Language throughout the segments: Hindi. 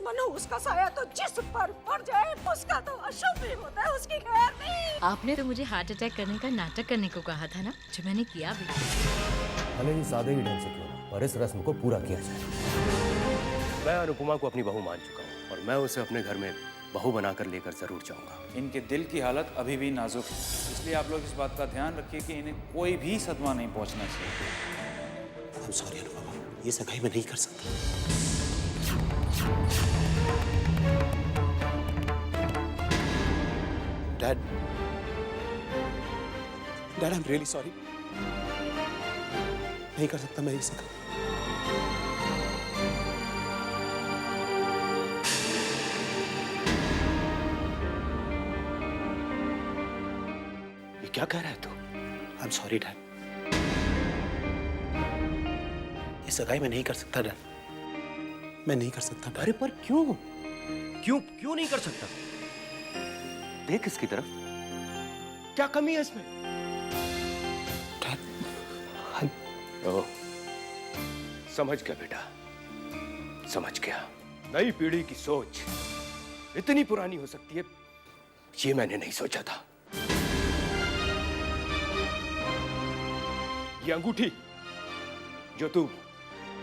मनुष्य का साया तो जिस पर पड़ जाए उसका तो अशुभ ही होता है, उसकी खैर नहीं। आपने तो मुझे हार्ट अटैक करने का नाटक करने को कहा था ना, जो मैंने किया भी। भले ही सादे ही ढंग से क्यों ना, पर इस रस्म को पूरा किया जाए। मैं अनुपमा को अपनी बहू मान चुका हूँ और मैं उसे अपने घर में बहू बनाकर लेकर जरूर जाऊंगा। इनके दिल की हालत अभी भी नाजुक है, इसलिए आप लोग इस बात का ध्यान रखिए कि इन्हें कोई भी सदमा नहीं पहुंचना चाहिए। I'm sorry अनुपमा, ये सगाई मैं नहीं कर सकता। Dad, I am really sorry. नहीं कर सकता मैं ये सगाई। ये क्या कह रहा है तू? आई एम सॉरी डैड, ये सगाई मैं नहीं कर सकता डैड, मैं नहीं कर सकता। अरे पर क्यों क्यों नहीं कर सकता? देख इसकी तरफ, क्या कमी है इसमें? डैड, ओह, समझ गया बेटा, समझ गया। नई पीढ़ी की सोच इतनी पुरानी हो सकती है, ये मैंने नहीं सोचा था। ये अंगूठी जो तू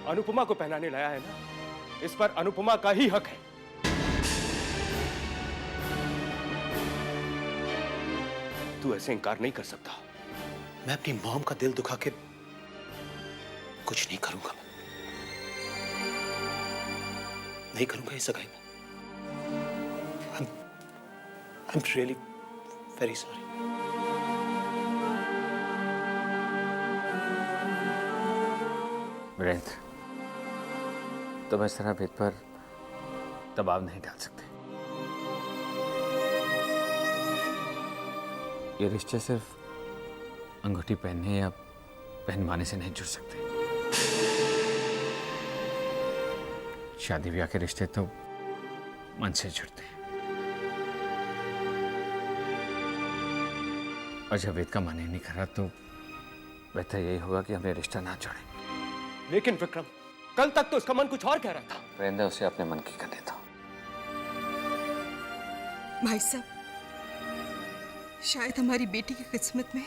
अनुपमा को पहनाने लाया है ना, इस पर अनुपमा का ही हक है। तू ऐसे इनकार नहीं कर सकता। मैं अपनी मॉम का दिल दुखा के कुछ नहीं करूंगा। मैं नहीं करूंगा ये सगाई में। I'm really very sorry. Virendra, तुम इस तरह वेद पर दबाव नहीं डाल सकते। ये रिश्ते सिर्फ अंगूठी पहनने या पहन माने से नहीं जुड़ सकते। शादी ब्याह के रिश्ते तो मन से जुड़ते हैं। और जब वेद का मन ही नहीं कर रहा तो बेहतर यही होगा कि हमें रिश्ता ना जोड़े। लेकिन विक्रम, कल तक तो उसका मन कुछ और कह रहा था। वीरेंद्र, उसे अपने मन की करने दो। भाई साहब, शायद हमारी बेटी की किस्मत में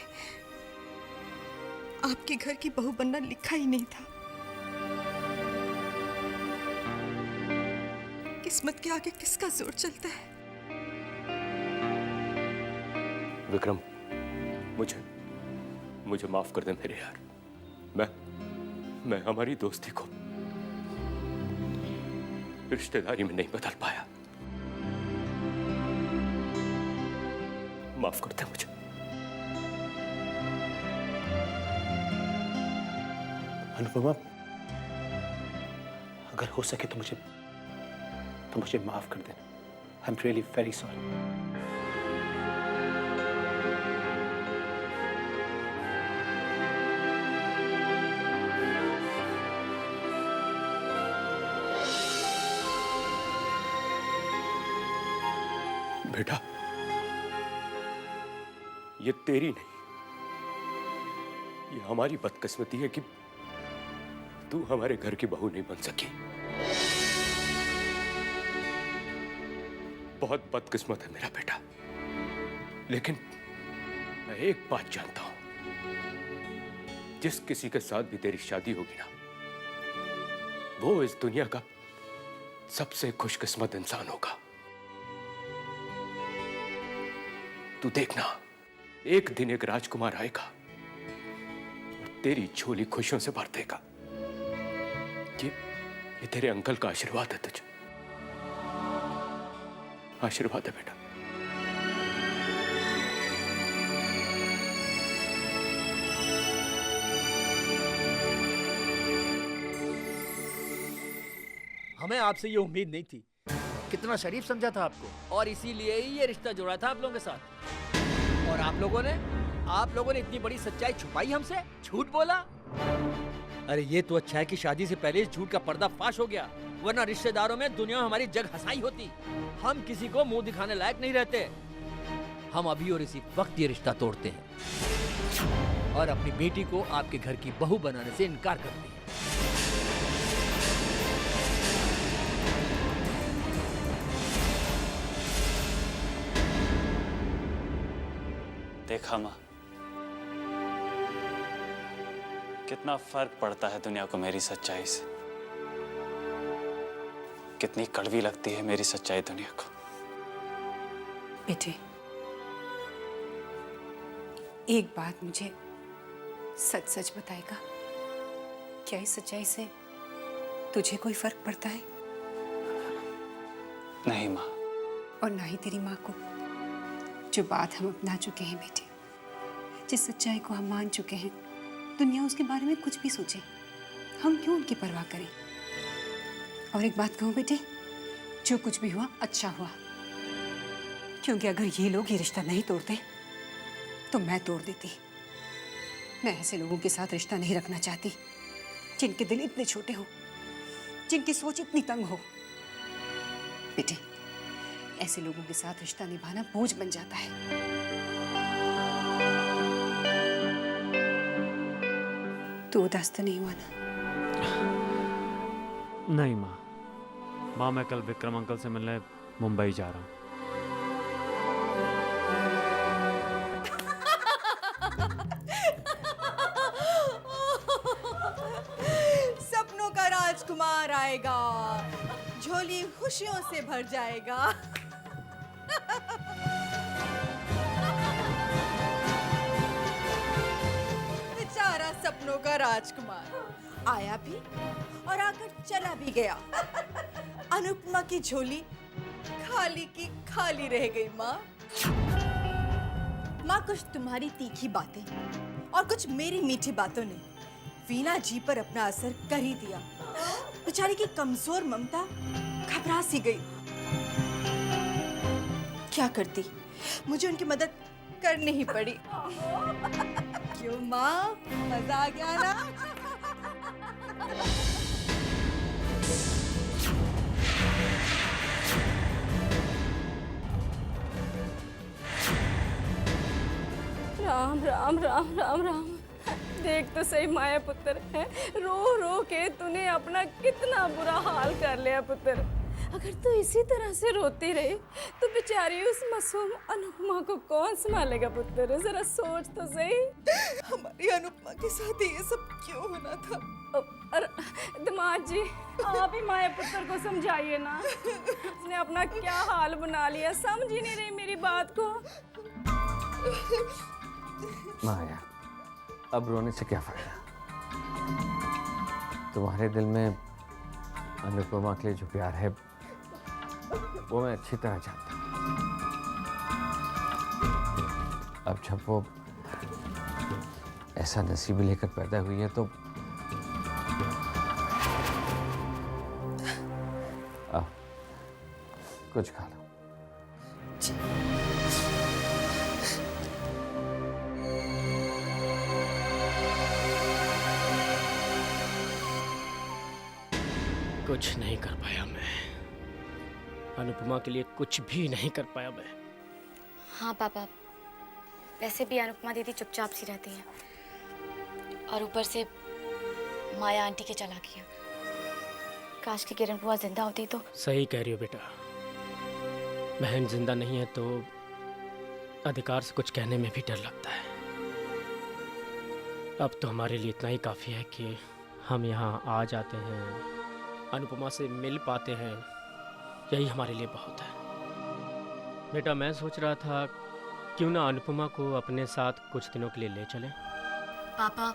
आपके घर की बहू बनना लिखा ही नहीं था। किस्मत के आगे किसका जोर चलता है? विक्रम, मुझे माफ कर दे मेरे यार। मैं हमारी दोस्ती को रिश्तेदारी में नहीं बदल पाया। माफ कर दे मुझे। अनुपमा, अगर हो सके तो मुझे माफ कर देना। I am really very sorry. बेटा, ये तेरी नहीं, ये हमारी बदकिस्मती है कि तू हमारे घर की बहू नहीं बन सकी। बहुत बदकिस्मत है मेरा बेटा, लेकिन मैं एक बात जानता हूं, जिस किसी के साथ भी तेरी शादी होगी ना, वो इस दुनिया का सबसे खुशकिस्मत इंसान होगा। तू देखना, एक दिन एक राजकुमार आएगा और तेरी झोली खुशियों से भर देगा। ये तेरे अंकल का आशीर्वाद है तुझे, आशीर्वाद है बेटा। हमें आपसे ये उम्मीद नहीं थी। कितना शरीफ समझा था आपको, और इसीलिए ही ये रिश्ता जोड़ा था आप लोगों के साथ। और आप लोगों ने इतनी बड़ी सच्चाई छुपाई हमसे, झूठ बोला। अरे ये तो अच्छा है कि शादी से पहले इस झूठ का पर्दा फाश हो गया, वरना रिश्तेदारों में दुनिया में हमारी जग हंसाई होती। हम किसी को मुंह दिखाने लायक नहीं रहते। हम अभी और इसी वक्त ये रिश्ता तोड़ते हैं और अपनी बेटी को आपके घर की बहू बनाने से इनकार करते हैं। देखा माँ, कितना फर्क पड़ता है दुनिया को मेरी सच्चाई से। कितनी कड़वी लगती है मेरी सच्चाई दुनिया को। बेटे, एक बात मुझे सच सच बताएगा, क्या इस सच्चाई से तुझे कोई फर्क पड़ता है? नहीं माँ। और ना ही तेरी माँ को। जो बात हम अपना चुके हैं बेटे, जिस सच्चाई को हम मान चुके हैं, दुनिया उसके बारे में कुछ भी सोचे, हम क्यों उनकी परवाह करें? और एक बात कहूँ बेटे, जो कुछ भी हुआ अच्छा हुआ, क्योंकि अगर ये लोग ये रिश्ता नहीं तोड़ते तो मैं तोड़ देती। मैं ऐसे लोगों के साथ रिश्ता नहीं रखना चाहती जिनके दिल इतने छोटे हो, जिनकी सोच इतनी तंग हो। बेटे, ऐसे लोगों के साथ रिश्ता निभाना बोझ बन जाता है। तू उदास तो नहीं हुआ ना? नहीं माँ, मैं कल विक्रम अंकल से मिलने मुंबई जा रहा हूँ। सपनों का राजकुमार आएगा, झोली खुशियों से भर जाएगा। बेचारा सपनों का राजकुमार आया भी और आकर चला भी गया। अनुपमा की झोली खाली की खाली रह गई। माँ, कुछ तुम्हारी तीखी बातें और कुछ मेरी मीठी बातों ने वीना जी पर अपना असर कर ही दिया। बेचारी की कमजोर ममता घबरा सी गई। क्या करती, मुझे उनकी मदद करनी ही पड़ी। क्यों माँ, मजा आ गया ना? राम राम राम राम राम। देख तो सही माया पुत्र है, रो रो के तूने अपना कितना बुरा हाल कर लिया पुत्र। अगर तू इसी तरह से रोती रही तो बेचारी उस मासूम अनुपमा को कौन संभालेगा पुत्र? जरा सोच तो सही। हमारी अनुपमा के साथ ये सब क्यों होना था? दामाद जी, आप ही माया पुत्र को समझाइए ना। उसने अपना क्या हाल बना लिया, समझ ही नहीं रही मेरी बात को। माया, अब रोने से क्या फायदा? तुम्हारे दिल में अनुपमा के लिए जो प्यार है वो मैं अच्छी तरह जानता हूँ। अब जब वो ऐसा नसीब लेकर पैदा हुई है तो कुछ खा लो। कुछ नहीं कर पाया मैं, अनुपमा के लिए कुछ भी नहीं कर पाया मैं। हाँ पापा, वैसे भी अनुपमा दीदी चुपचाप सी रहती हैं और ऊपर से माया आंटी के चालाकियाँ। काश की किरण बुआ जिंदा होती तो। सही कह रही हो बेटा, बहन जिंदा नहीं है तो अधिकार से कुछ कहने में भी डर लगता है। अब तो हमारे लिए इतना ही काफ़ी है कि हम यहाँ आ जाते हैं, अनुपमा से मिल पाते हैं, यही हमारे लिए बहुत है। बेटा, मैं सोच रहा था क्यों ना अनुपमा को अपने साथ कुछ दिनों के लिए ले चलें। पापा,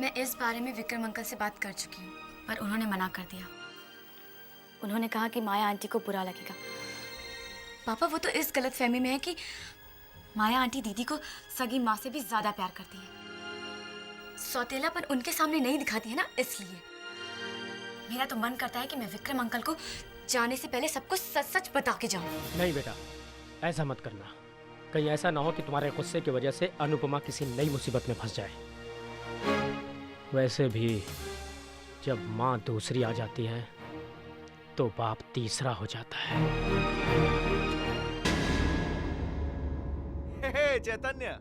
मैं इस बारे में विक्रम अंकल से बात कर चुकी हूँ, पर उन्होंने मना कर दिया। उन्होंने कहा कि माया आंटी को बुरा लगेगा। पापा, वो तो इस गलतफहमी में है कि माया आंटी दीदी को सगी माँ से भी ज़्यादा प्यार करती है। सौतेलापन उनके सामने नहीं दिखाती है ना, इसलिए। मेरा तो मन करता है कि मैं विक्रम अंकल को जाने से पहले सब कुछ सच सच बता के जाऊं। नहीं बेटा, ऐसा मत करना। कहीं ऐसा ना हो कि तुम्हारे गुस्से की वजह से अनुपमा किसी नई मुसीबत में फंस जाए। वैसे भी जब माँ दूसरी आ जाती है तो बाप तीसरा हो जाता है। हे चैतन्य,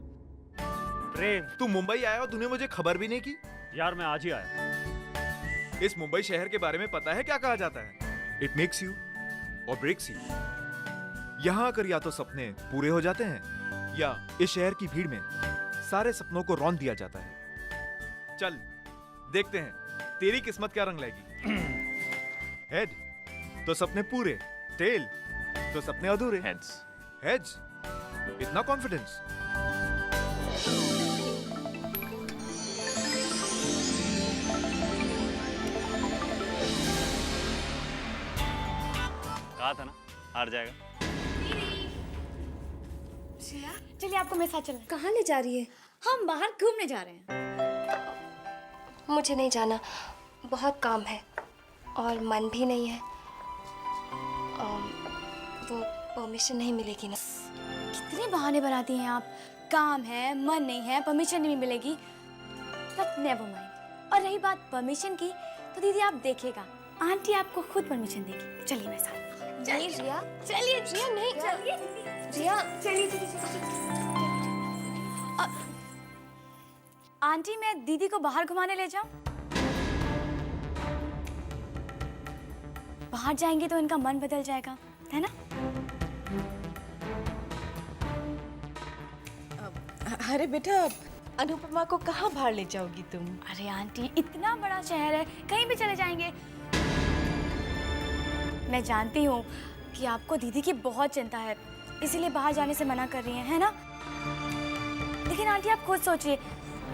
प्रेम, तू मुंबई आया और तूने मुझे खबर भी नहीं की? यार मैं आज ही आया। इस मुंबई शहर के बारे में पता है क्या कहा जाता है? इट मेक्स यू और ब्रेक्स यू। यहाँ आकर या तो सपने पूरे हो जाते हैं या इस शहर की भीड़ में सारे सपनों को रौंद दिया जाता है। चल देखते हैं तेरी किस्मत क्या रंग लाएगी। हेड तो सपने पूरे, टेल तो सपने अधूरे। हेड्स। हेड्स? इतना कॉन्फिडेंस? कहा था ना हार जाएगा। चलिए आपको मेरे साथ चलना। कहाँ ले जा रही है? हम बाहर घूमने जा रहे हैं। मुझे नहीं जाना, बहुत काम है और मन भी नहीं है। वो परमिशन नहीं मिलेगी ना। कितने बहाने बनाती हैं आप। काम है, मन नहीं है, परमिशन नहीं मिलेगी। But never mind. और रही बात परमिशन की, तो दीदी आप देखिएगा, आंटी आपको खुद परमिशन देगी। चलिए मेरे साथ। नहीं रिया, चलिए रिया नहीं, चलिए रिया चलिए। आंटी मैं दीदी को बाहर घुमाने ले जाऊं? बाहर जाएंगे तो इनका मन बदल जाएगा, है ना? अरे बेटा, अनुपमा को कहाँ बाहर ले जाओगी तुम? अरे आंटी, इतना बड़ा शहर है, कहीं भी चले जाएंगे। मैं जानती हूँ कि आपको दीदी की बहुत चिंता है, इसीलिए बाहर जाने से मना कर रही हैं, है ना? लेकिन आंटी आप खुद सोचिए,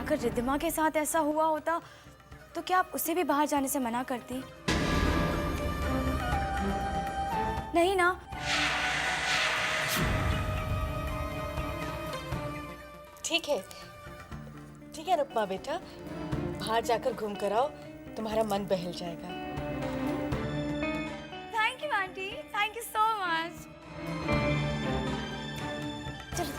अगर रिद्धिमा के साथ ऐसा हुआ होता तो क्या आप उसे भी बाहर जाने से मना करती? नहीं ना? ठीक है अनुपमा बेटा, बाहर जाकर घूम कर आओ, तुम्हारा मन बहल जाएगा। Thank you aunty, thank you so much. चलो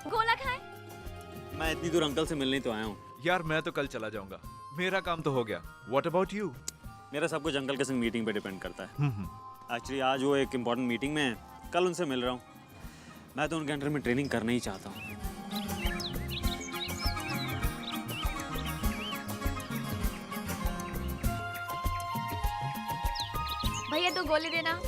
गोला खाएं? मैं इतनी दूर अंकल से मिलने तो आया हूँ। यार मैं तो कल चला जाऊंगा, मेरा काम तो हो गया। What about you? मेरा सब कुछ अंकल के संग मीटिंग पे डिपेंड करता है। एक्चुअली आज वो एक इम्पोर्टेंट मीटिंग में है, कल उनसे मिल रहा हूँ। मैं तो उनके अंडर में ट्रेनिंग करना ही चाहता हूँ। भैया तो गोली देना।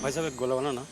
भाई साहब एक गोला बनाना।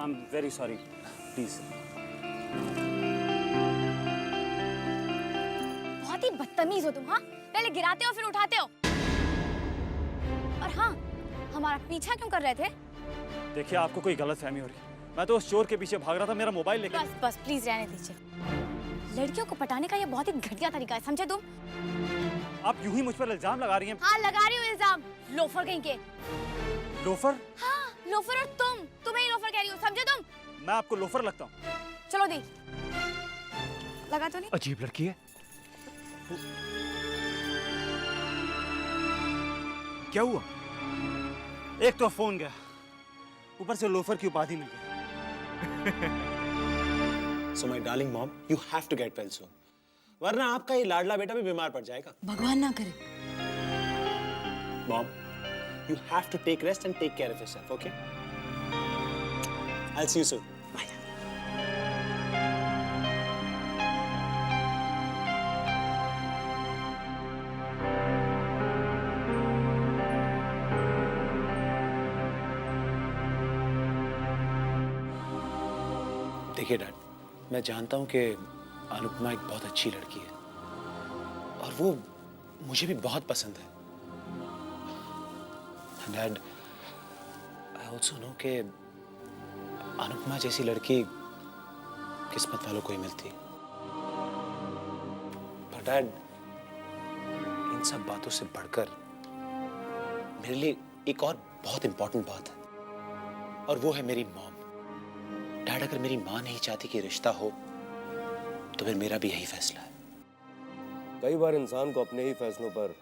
I'm very sorry. Please. बहुत ही बदतमीज हो तुम, हाँ? पहले गिराते हो फिर उठाते हो। और हाँ, हमारा पीछा क्यों कर रहे थे? देखिए आपको कोई गलतफहमी हो रही। मैं तो उस चोर के पीछे भाग रहा था, मेरा मोबाइल लेकर। बस प्लीज रहने दीजिए। लड़कियों को पटाने का ये बहुत ही घटिया तरीका है, समझे तुम? आप यूं ही मुझ पर इल्जाम लगा रही हैं। हाँ लगा रही हूँ इल्जाम, लोफर कहीं के। लोफर? हाँ लोफर, और तुम्हें ही लोफर कह रही हूँ, समझे तुम? मैं आपको लोफर लगता हूँ? चलो दी, लगा तो नहीं? अजीब लड़की है। क्या हुआ? एक तो फोन गया, ऊपर से लोफर की उपाधि मिल गई। So my darling mom, you have to get well soon. वरना आपका ये लाडला बेटा भी बीमार पड़ जाएगा। भगवान ना करे। Mom, You have to take rest and take care of yourself, okay? I'll see you soon. Bye. देखिए डैड, मैं जानता हूँ कि अनुपमा एक बहुत अच्छी लड़की है और वो मुझे भी बहुत पसंद है। डैड, आई ऑल्सो नो कि अनुपमा जैसी लड़की किस्मत वालों को ही मिलती है। पर डैड, इन सब बातों से बढ़कर मेरे लिए एक और बहुत इंपॉर्टेंट बात है और वो है मेरी मॉम। डैड, अगर मेरी माँ नहीं चाहती कि रिश्ता हो तो फिर मेरा भी यही फैसला है। कई बार इंसान को अपने ही फैसलों पर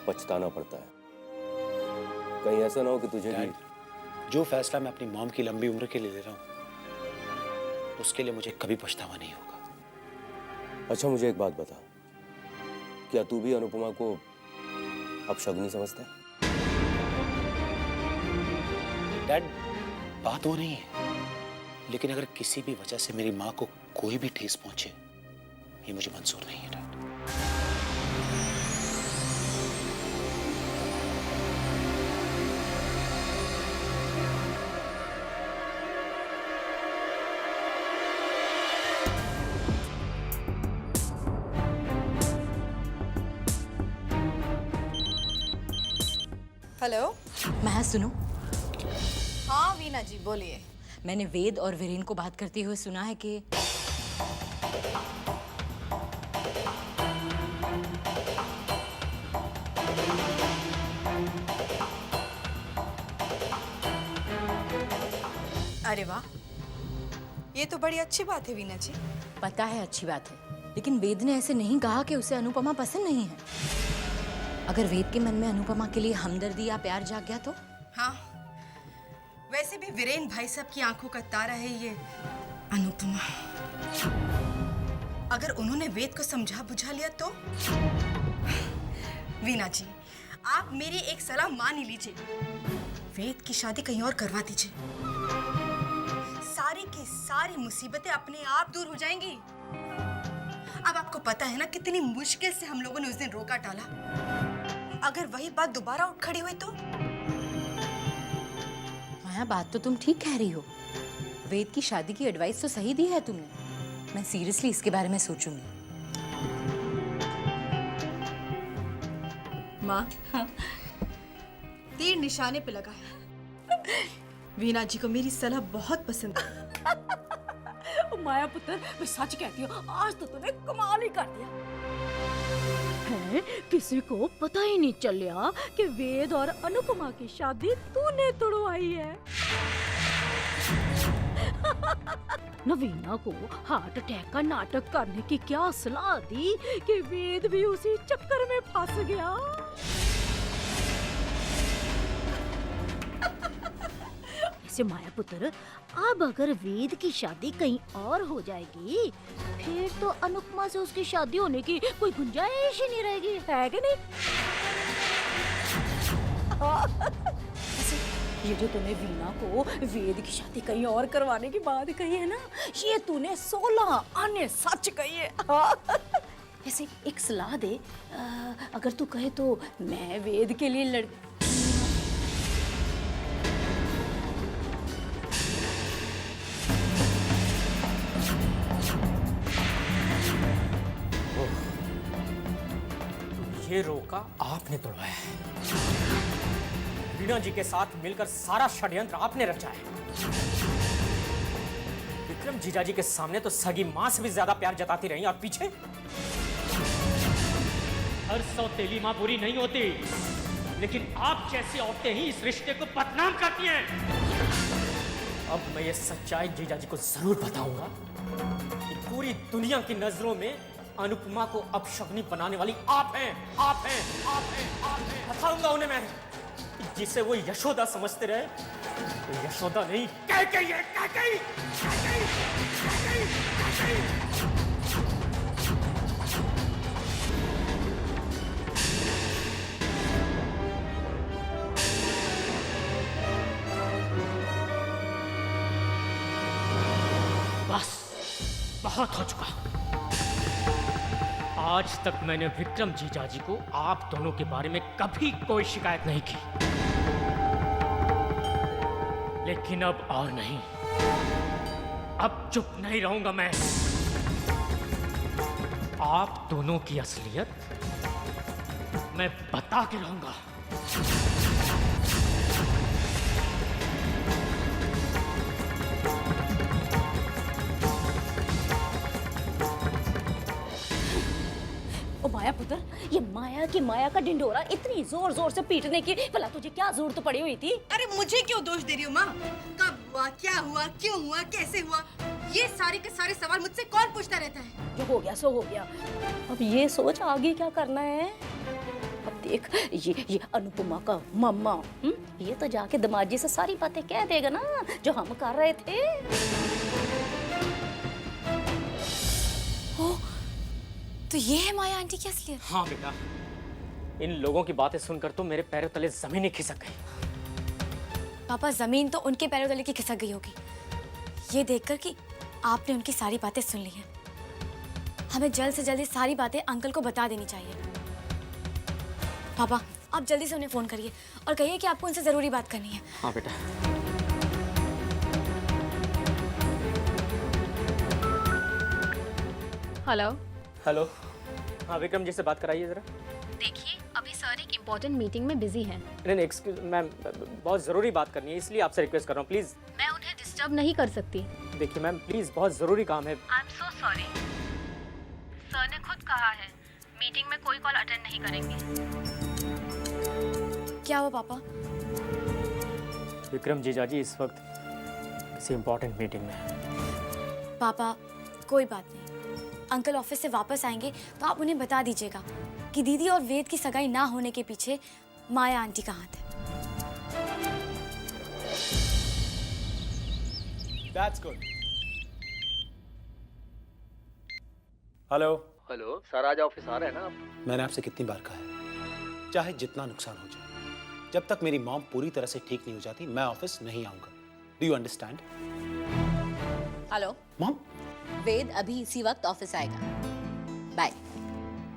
पछताना पड़ता है। कहीं ऐसा ना हो कि तुझे भी... जो फैसला मैं अपनी मॉम की लंबी उम्र के लिए ले रहा हूँ उसके लिए मुझे कभी पछतावा नहीं होगा। अच्छा, मुझे एक बात बता, क्या तू भी अनुपमा को अपशगुनी समझता है? डैड, बात वो नहीं है, लेकिन अगर किसी भी वजह से मेरी माँ को कोई भी ठेस पहुंचे, ये मुझे मंजूर नहीं है डैड। हेलो। मैं सुनो। हाँ वीना जी बोलिए। मैंने वेद और वीरेन को बात करते हुए सुना है कि अरे वाह, ये तो बड़ी अच्छी बात है वीना जी। पता है अच्छी बात है, लेकिन वेद ने ऐसे नहीं कहा कि उसे अनुपमा पसंद नहीं है। अगर वेद के मन में अनुपमा के लिए हमदर्दी या प्यार जाग गया तो? हाँ, वैसे भी वीरेन भाई साहब की आंखों का तारा है ये अनुपमा। अगर उन्होंने वेद को समझा बुझा लिया तो? वीना जी, आप मेरी एक सलाह मान ही लीजिए, वेद की शादी कहीं और करवा दीजिए। सारी की सारी मुसीबतें अपने आप दूर हो जाएंगी। अब आपको पता है ना कितनी मुश्किल से हम लोगों ने उस दिन रोका टाला। अगर वही बात दोबारा उठ खड़ी हुई तो? माया, बात तो तुम ठीक कह रही हो। वेद की शादी की एडवाइस तो सही दी है तुमने। मैं सीरियसली इसके बारे में सोचूंगी। माँ, तीर निशाने पे लगा है। वीना जी को मेरी सलाह बहुत पसंद है। माया पुत्र, मैं सच कहती हूँ, आज तो तूने कमाल ही कर दिया है। किसी को पता ही नहीं चलिया कि वेद और अनुपमा की शादी तूने तोड़वाई है। नवीना को हार्ट अटैक का नाटक करने की क्या सलाह दी कि वेद भी उसी चक्कर में फंस गया। ऐसे माया पुत्र, अब अगर वेद की शादी कहीं और हो जाएगी, फिर तो अनुपमा से उसकी शादी होने की कोई गुंजाइश ही नहीं रहेगी, है कि नहीं? ये जो तूने वीना को वेद की शादी कहीं और करवाने की बात कही है ना, ये तूने 16 आने सच कही है। ऐसे एक सलाह दे, अगर तू कहे तो मैं वेद के लिए लड़... ये रोका आपने तोड़वाया है। वीणा जी के साथ मिलकर सारा षड्यंत्र आपने रचा है। विक्रम जीजाजी के सामने तो सगी मां से भी ज्यादा प्यार जताती रही, और पीछे हर सौतेली मां बुरी नहीं होती, लेकिन आप जैसी औरतें ही इस रिश्ते को बदनाम करती हैं। अब मैं ये सच्चाई जीजाजी को जरूर बताऊंगा कि पूरी दुनिया की नजरों में अनुपमा को अपशगुनी बनाने वाली आप हैं, आप हैं, आप हैं, आप हैं। बताऊंगा उन्हें मैं, जिसे वो यशोदा समझते रहे, वो यशोदा नहीं, कैकेयी है, कैकेयी, कैकेयी, कैकेयी, कैकेयी। बहुत हो चुका। आज तक मैंने विक्रम जीजाजी को आप दोनों के बारे में कभी कोई शिकायत नहीं की, लेकिन अब और नहीं, अब चुप नहीं रहूंगा मैं। आप दोनों की असलियत मैं बता के रहूंगा। ओ माया पुत्र, ये माया का ढिंढोरा इतनी जोर जोर से पीटने की भला तुझे क्या जरूरत पड़ी हुई थी? अरे मुझे क्यों दोष दे रही हो माँ? कब हुआ, क्या हुआ, क्यों हुआ, कैसे हुआ, ये सारे के सारे सवाल मुझसे कौन पूछता रहता है? जो हो गया सो हो गया। अब ये सोच आगे क्या करना है। अब देख, ये अनुपमा का मम्मा, ये तो जाके दामाद से सारी बातें कह देगा ना जो हम कर रहे थे। ओ, तो ये है माया आंटी की असलियत? हाँ बेटा, इन लोगों की बातें सुनकर तो मेरे पैरों तले जमीन ही खिसक गई। पापा, जमीन तो उनके पैरों तले की खिसक गई होगी ये देखकर कि आपने उनकी सारी बातें सुन ली हैं। हमें जल्द से जल्द सारी बातें अंकल को बता देनी चाहिए। पापा, आप जल्दी से उन्हें फोन करिए और कहिए कि आपको उनसे जरूरी बात करनी है। हाँ बेटा। हेलो। हेलो। हाँ, विक्रम जी से बात कराइए जरा। देखिए, अभी सर एक इम्पोर्टेंट मीटिंग में बिजी हैं। नहीं, एक्सक्यूज मैम, बहुत ज़रूरी बात करनी है, इसलिए आपसे रिक्वेस्ट कर रहा हूँ, प्लीज़। मैं उन्हें डिस्टर्ब नहीं कर सकती। देखिए मैम, प्लीज़, बहुत ज़रूरी काम है। I am so sorry. Sir ने खुद कहा है मीटिंग में कोई कॉल अटेंड नहीं करेंगे। क्या हुआ पापा? विक्रम जीजाजी इस वक्त किसी इम्पोर्टेंट मीटिंग में है। पापा, कोई बात नहीं, अंकल ऑफिस से वापस आएंगे तो आप उन्हें बता दीजिएगा कि दीदी और वेद की सगाई ना होने के पीछे माया आंटी का हाथ है। That's good. Hello. Hello sir, आज ऑफिस आ रहे हैं ना आप? मैंने आपसे कितनी बार कहा है, चाहे जितना नुकसान हो जाए, जब तक मेरी मॉम पूरी तरह से ठीक नहीं हो जाती मैं ऑफिस नहीं आऊंगा। Do you understand? Hello mom. Ved अभी इसी वक्त ऑफिस आएगा। बाय।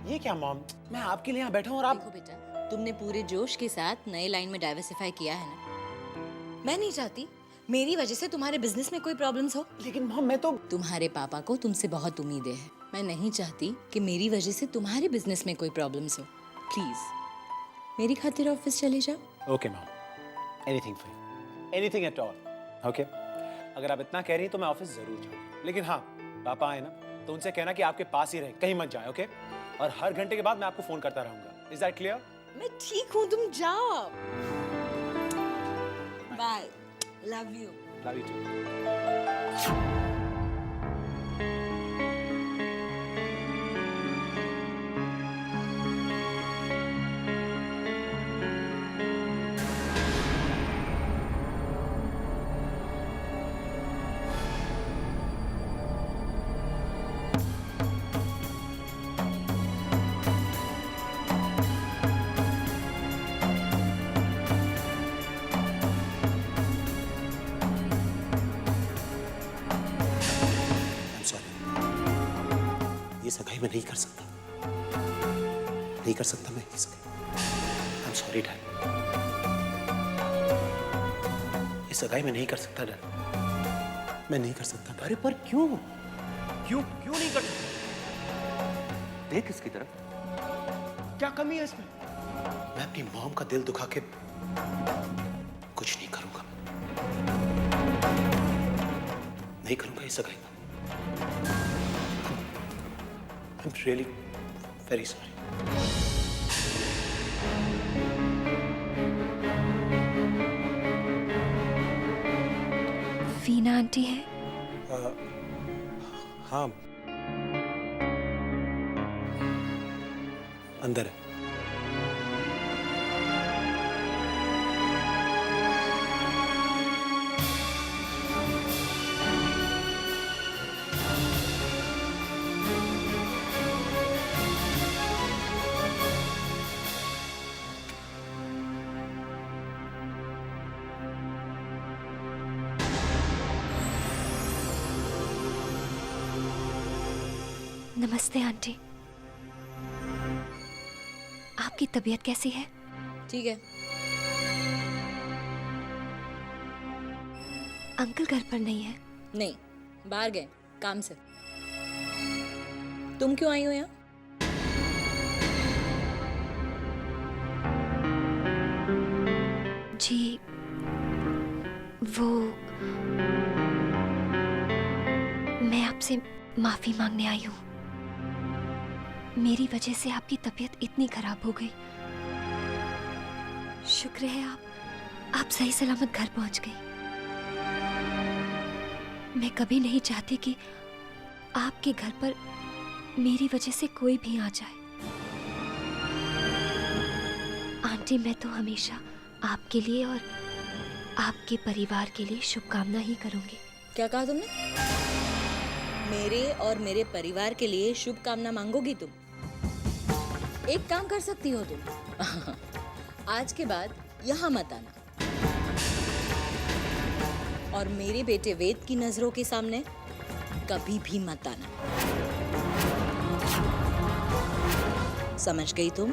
ये क्या मॉम, मैं आपके लिए यहाँ बैठा हूँ और आप। देखो बेटा, तुमने पूरे जोश के साथ नए लाइन में डाइवर्सिफाई किया है ना। मैं नहीं चाहती मेरी वजह से तुम्हारे बिजनेस में कोई प्रॉब्लम्स हो। लेकिन मॉम, मैं तो तुम्हारे पापा को तुमसे बहुत उम्मीदें हैं। मैं नहीं चाहती कि मेरी वजह से तुम्हारे बिजनेस में कोई प्रॉब्लम्स हो। प्लीज मेरी खातिर ऑफिस चले जाओ। Okay mom, anything for you, anything at all. Okay, अगर आप इतना कह रही हैं तो मैं ऑफिस जरूर जाऊंगा। लेकिन हाँ, पापा आए ना तो उनसे कहना कि आपके पास ही रहे, कहीं मत जाए। ओके, और हर घंटे के बाद मैं आपको फोन करता रहूंगा। Is that clear? मैं ठीक हूँ, तुम जाओ। Bye, love you. Love you too. सगाई मैं नहीं कर सकता, नहीं कर सकता मैं ये सगाई। आई एम सॉरी डैड, ये सगाई मैं नहीं कर सकता डैड, मैं नहीं कर सकता। अरे पर क्यों क्यों नहीं कर सकता? देख इसकी तरफ, क्या कमी है इसमें? मैं अपनी मॉम का दिल दुखा के कुछ नहीं करूंगा, नहीं करूंगा ये सगाई। I'm really very sorry. Veena aunty है? हाँ, अंदर है। नमस्ते आंटी। आपकी तबीयत कैसी है? ठीक है। अंकल घर पर नहीं है? नहीं, बाहर गए काम से। तुम क्यों आई हो यहाँ? जी वो मैं आपसे माफी मांगने आई हूँ। मेरी वजह से आपकी तबीयत इतनी खराब हो गई। शुक्र है आप सही सलामत घर पहुंच गई। मैं कभी नहीं चाहती कि आपके घर पर मेरी वजह से कोई भी आ जाए। आंटी, मैं तो हमेशा आपके लिए और आपके परिवार के लिए शुभकामना ही करूंगी। क्या कहा तुमने? मेरे और मेरे परिवार के लिए शुभकामना मांगोगी तुम? एक काम कर सकती हो तुम, आज के बाद यहाँ मत आना और मेरे बेटे वेद की नजरों के सामने कभी भी मत आना। समझ गई तुम?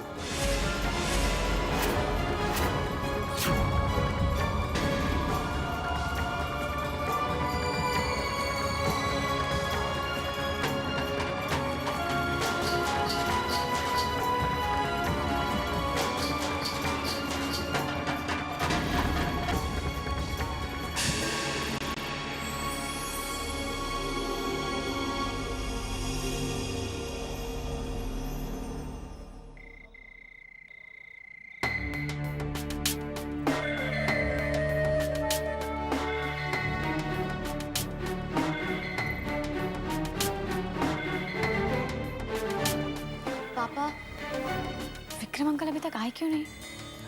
विक्रम अंकल अभी तक आए क्यों नहीं?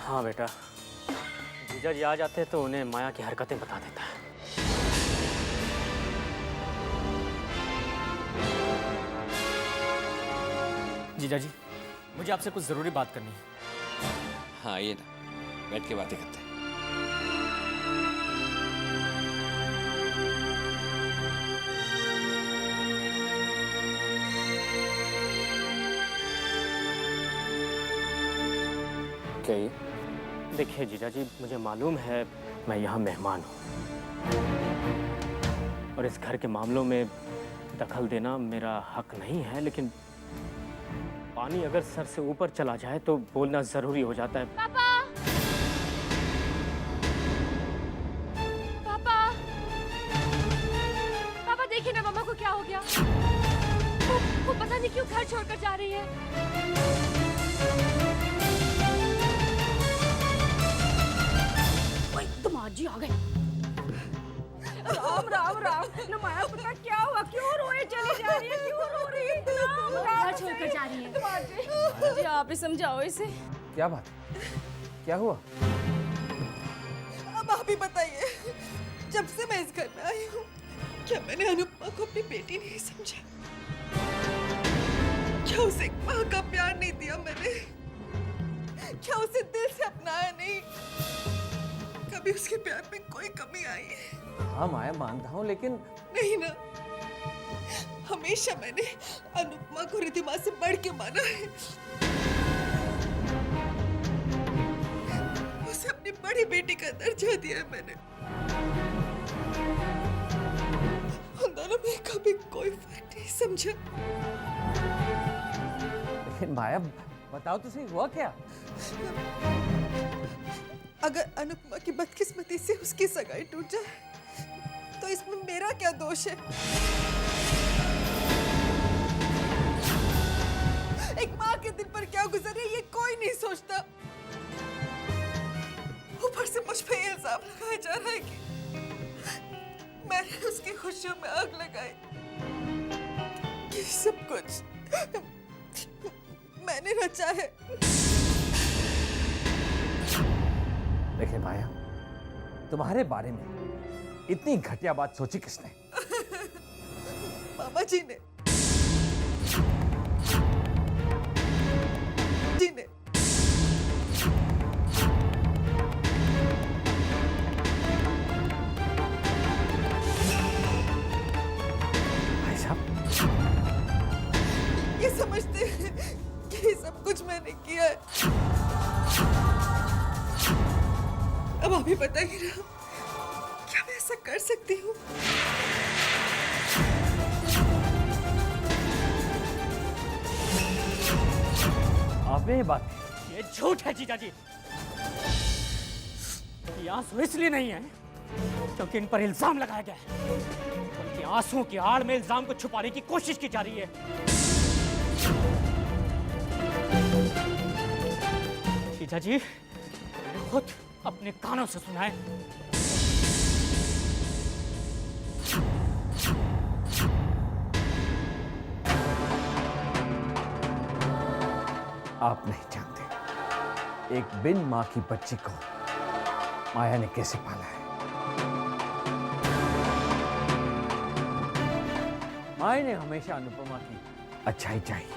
हाँ बेटा, जीजा जी आ जाते तो उन्हें माया की हरकतें बता देता है। जीजा जी, मुझे आपसे कुछ जरूरी बात करनी है। हाँ ये ना, बैठ के बातें करते हैं। क्या ये? देखिए जीजा जी, मुझे मालूम है मैं यहाँ मेहमान हूँ और इस घर के मामलों में दखल देना मेरा हक नहीं है, लेकिन पानी अगर सर से ऊपर चला जाए तो बोलना जरूरी हो जाता है। पापा! पापा! पापा देखिए ना, मम्मा को क्या हो गया? वो पता नहीं क्यों घर छोड़कर जा रही है। दामाद जी आ गए। राम राम राम। न माया पता क्या हुआ? क्यों रोए चली जा रही है? क्यों रो रही है? राम राम। घर छोड़कर जा रही है। दामाद जी आप ही समझाओ इसे। क्या बात? क्या हुआ? अब आप ही बताइए, जब से मैं इस घर में आई हूँ, क्या मैंने अनुपमा को अपनी बेटी नहीं समझा? क्या उसे एक माँ का प्यार नहीं दिया मैंने? क्या उसे दिल से अपनाया नहीं? कभी उसके प्यार में कोई कमी आई है? हाँ माया, मानता हूँ, लेकिन नहीं ना। हमेशा मैंने अनुपमा को रिद्धिमा से बढ़ के माना है। उसे अपनी बड़ी बेटी का दर्जा दिया है मैंने। उन दोनों में कभी कोई फर्क नहीं समझा। लेकिन माया बताओ तो सही, हुआ क्या? अगर अनुपमा की बदकिस्मती से उसकी सगाई टूट जाए तो इसमें मेरा क्या दोष है? एक माँ के दिल पर क्या गुजरे ये कोई नहीं सोचता। ऊपर से मुझ पे इल्जाम लगाया जा रहा है कि मैंने उसकी खुशियों में आग लगाई। ये सब कुछ मैंने रचा है। लेकिन माया, तुम्हारे बारे में इतनी घटिया बात सोची किसने? मामा जी ने। ये समझते हैं कि ये सब कुछ मैंने किया है। अब आप ही बताइए ना, क्या मैं ऐसा कर सकती हूँ? आपने ये बात, ये झूठ है जीजा जी। ये आंसू इसलिए नहीं है क्योंकि इन पर इल्जाम लगाया गया है, बल्कि आंसुओं की आड़ में इल्जाम को छुपाने की कोशिश की जा रही है। जीजा जी, मैंने खुद अपने कानों से सुना है। आप नहीं जानते एक बिन मां की बच्ची को माया ने कैसे पाला है। माया ने हमेशा अनुपमा की अच्छाई चाहिए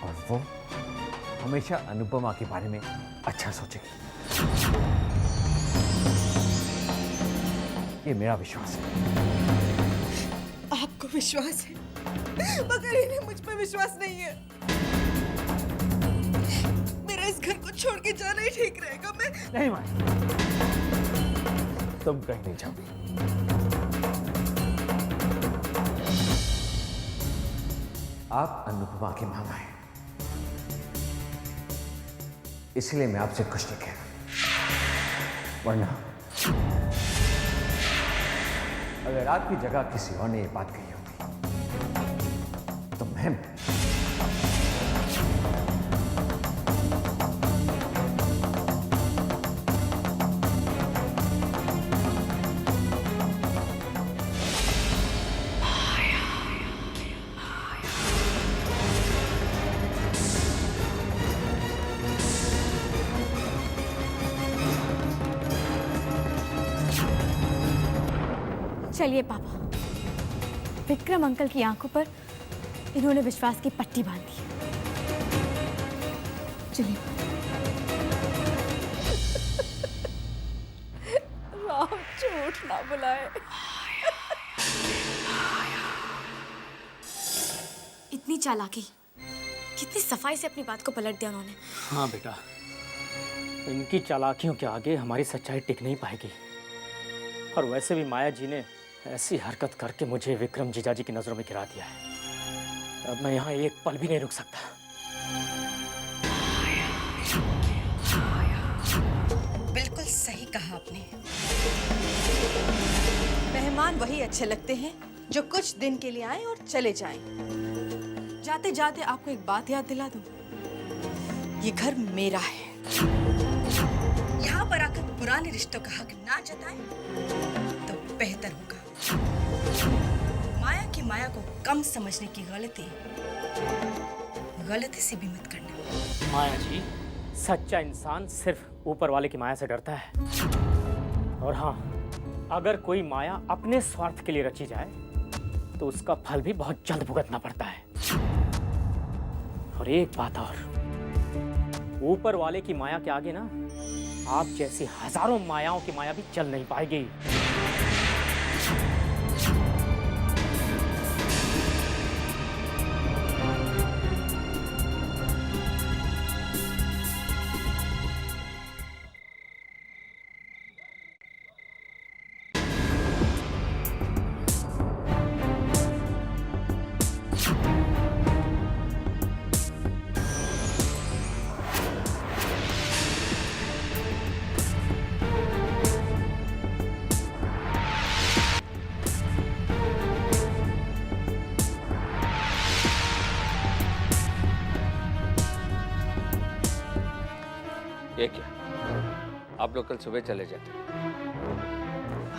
और वो हमेशा अनुपमा के बारे में अच्छा सोचेगी। ये मेरा विश्वास है। आपको विश्वास है, मगर इन्हें मुझ पर विश्वास नहीं है। मेरा इस घर को छोड़ के जाना ही ठीक रहेगा। मैं नहीं माया, तुम कहीं नहीं जाओगी। आप अनुपमा के मामा हैं, इसलिए मैं आपसे कुछ नहीं कह रहा। वरना अगर आपकी जगह किसी और ने ये बात कही होती तो मैं चलिए पापा, विक्रम अंकल की आंखों पर इन्होंने विश्वास की पट्टी बांध दी। चलिए। राम झूठ ना बुलाए। इतनी चालाकी, कितनी सफाई से अपनी बात को पलट दिया उन्होंने। हाँ बेटा, इनकी चालाकियों के आगे हमारी सच्चाई टिक नहीं पाएगी। और वैसे भी माया जी ने ऐसी हरकत करके मुझे विक्रम जीजा जी की नजरों में गिरा दिया है। अब मैं यहाँ एक पल भी नहीं रुक सकता। बिल्कुल सही कहा आपने। मेहमान वही अच्छे लगते हैं जो कुछ दिन के लिए आए और चले जाएं। जाते जाते आपको एक बात याद दिला दूं, ये घर मेरा है। यहाँ पर आकर पुराने रिश्तों का हक ना जताएं तो बेहतर होगा। माया की माया को कम समझने की गलती से भी मत करना। माया जी, सच्चा इंसान सिर्फ ऊपर वाले की माया से डरता है। और हाँ, अगर कोई माया अपने स्वार्थ के लिए रची जाए तो उसका फल भी बहुत जल्द भुगतना पड़ता है। और एक बात और, ऊपर वाले की माया के आगे ना आप जैसी हजारों मायाओं की माया भी चल नहीं पाएगी। ये क्या, आप लोग कल सुबह चले जाते?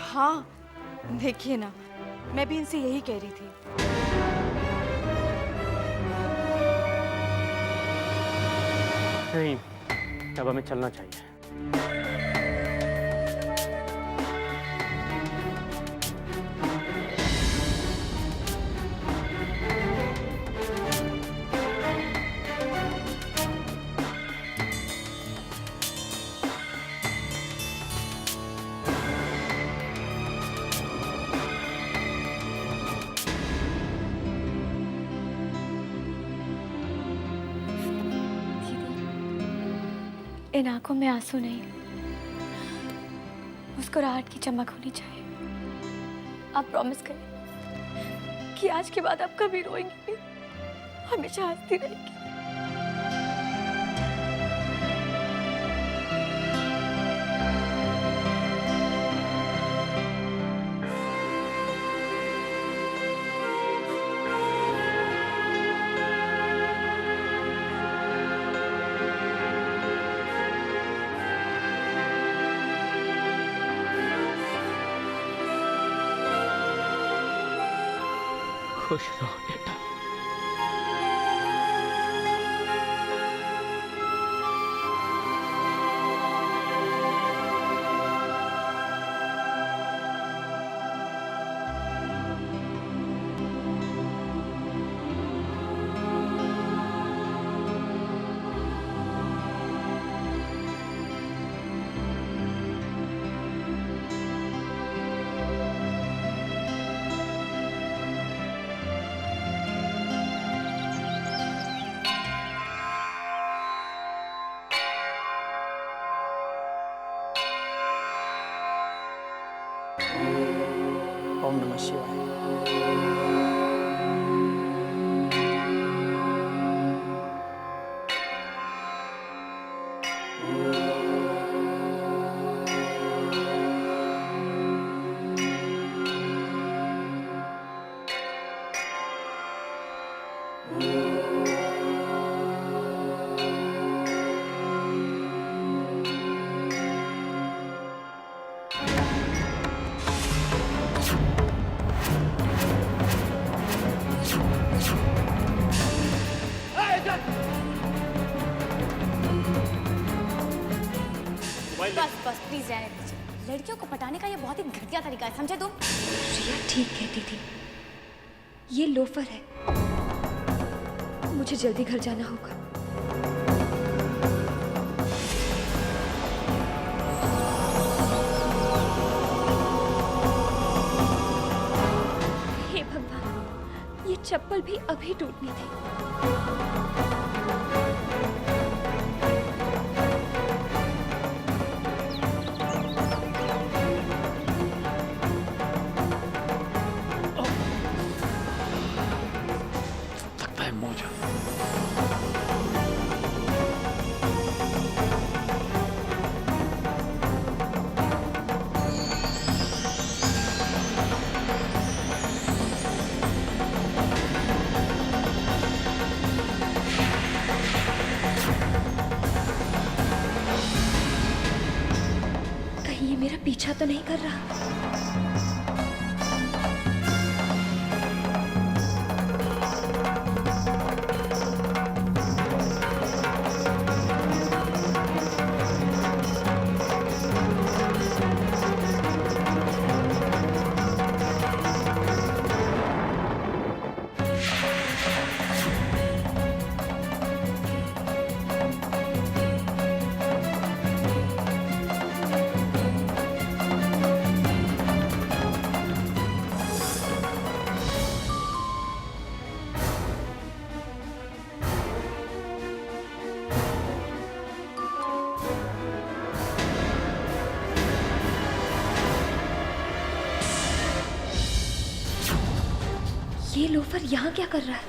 हाँ, देखिए ना, मैं भी इनसे यही कह रही थी। नहीं, अब हमें चलना चाहिए। इन आंखों में आंसू नहीं, मुस्कुराहट की चमक होनी चाहिए। आप प्रॉमिस करें कि आज के बाद आप कभी रोएंगी नहीं, हमेशा हंसती रहेंगी। खुश रहो बेटा। ओम नमः शिवाय। बस बस प्लीज रहने दीजिए। लड़कियों को पटाने का ये बहुत ही घटिया तरीका है, समझे तुम? रिया ठीक कहती थी, ये लोफर है। मुझे जल्दी घर जाना होगा। हे भगवान, ये चप्पल भी अभी टूटनी थी। कहीं ये मेरा पीछा तो नहीं कर रहा? ये लोफर यहाँ क्या कर रहा है?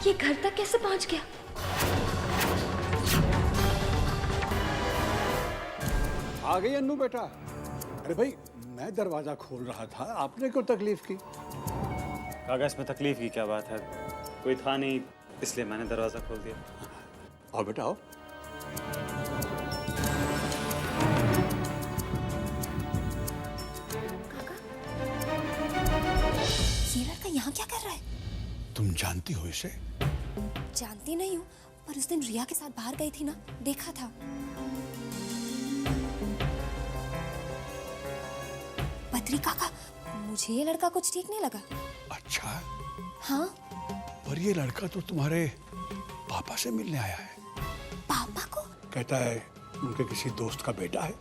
ये घर तक कैसे पहुंच गया? आ गई अन्नू बेटा। अरे भाई, मैं दरवाजा खोल रहा था, आपने क्यों तकलीफ की? कागज में तकलीफ की क्या बात है, कोई था नहीं इसलिए मैंने दरवाजा खोल दिया। आओ बेटा आओ। ये लड़का यहाँ क्या कर रहा है? तुम जानती हो इसे? जानती नहीं हूँ, पर उस दिन रिया के साथ बाहर गई थी ना, देखा था। बद्री काका, मुझे ये लड़का कुछ ठीक नहीं लगा। अच्छा? हाँ। पर ये लड़का तो तुम्हारे पापा से मिलने आया है। पापा को? कहता है उनके किसी दोस्त का बेटा है।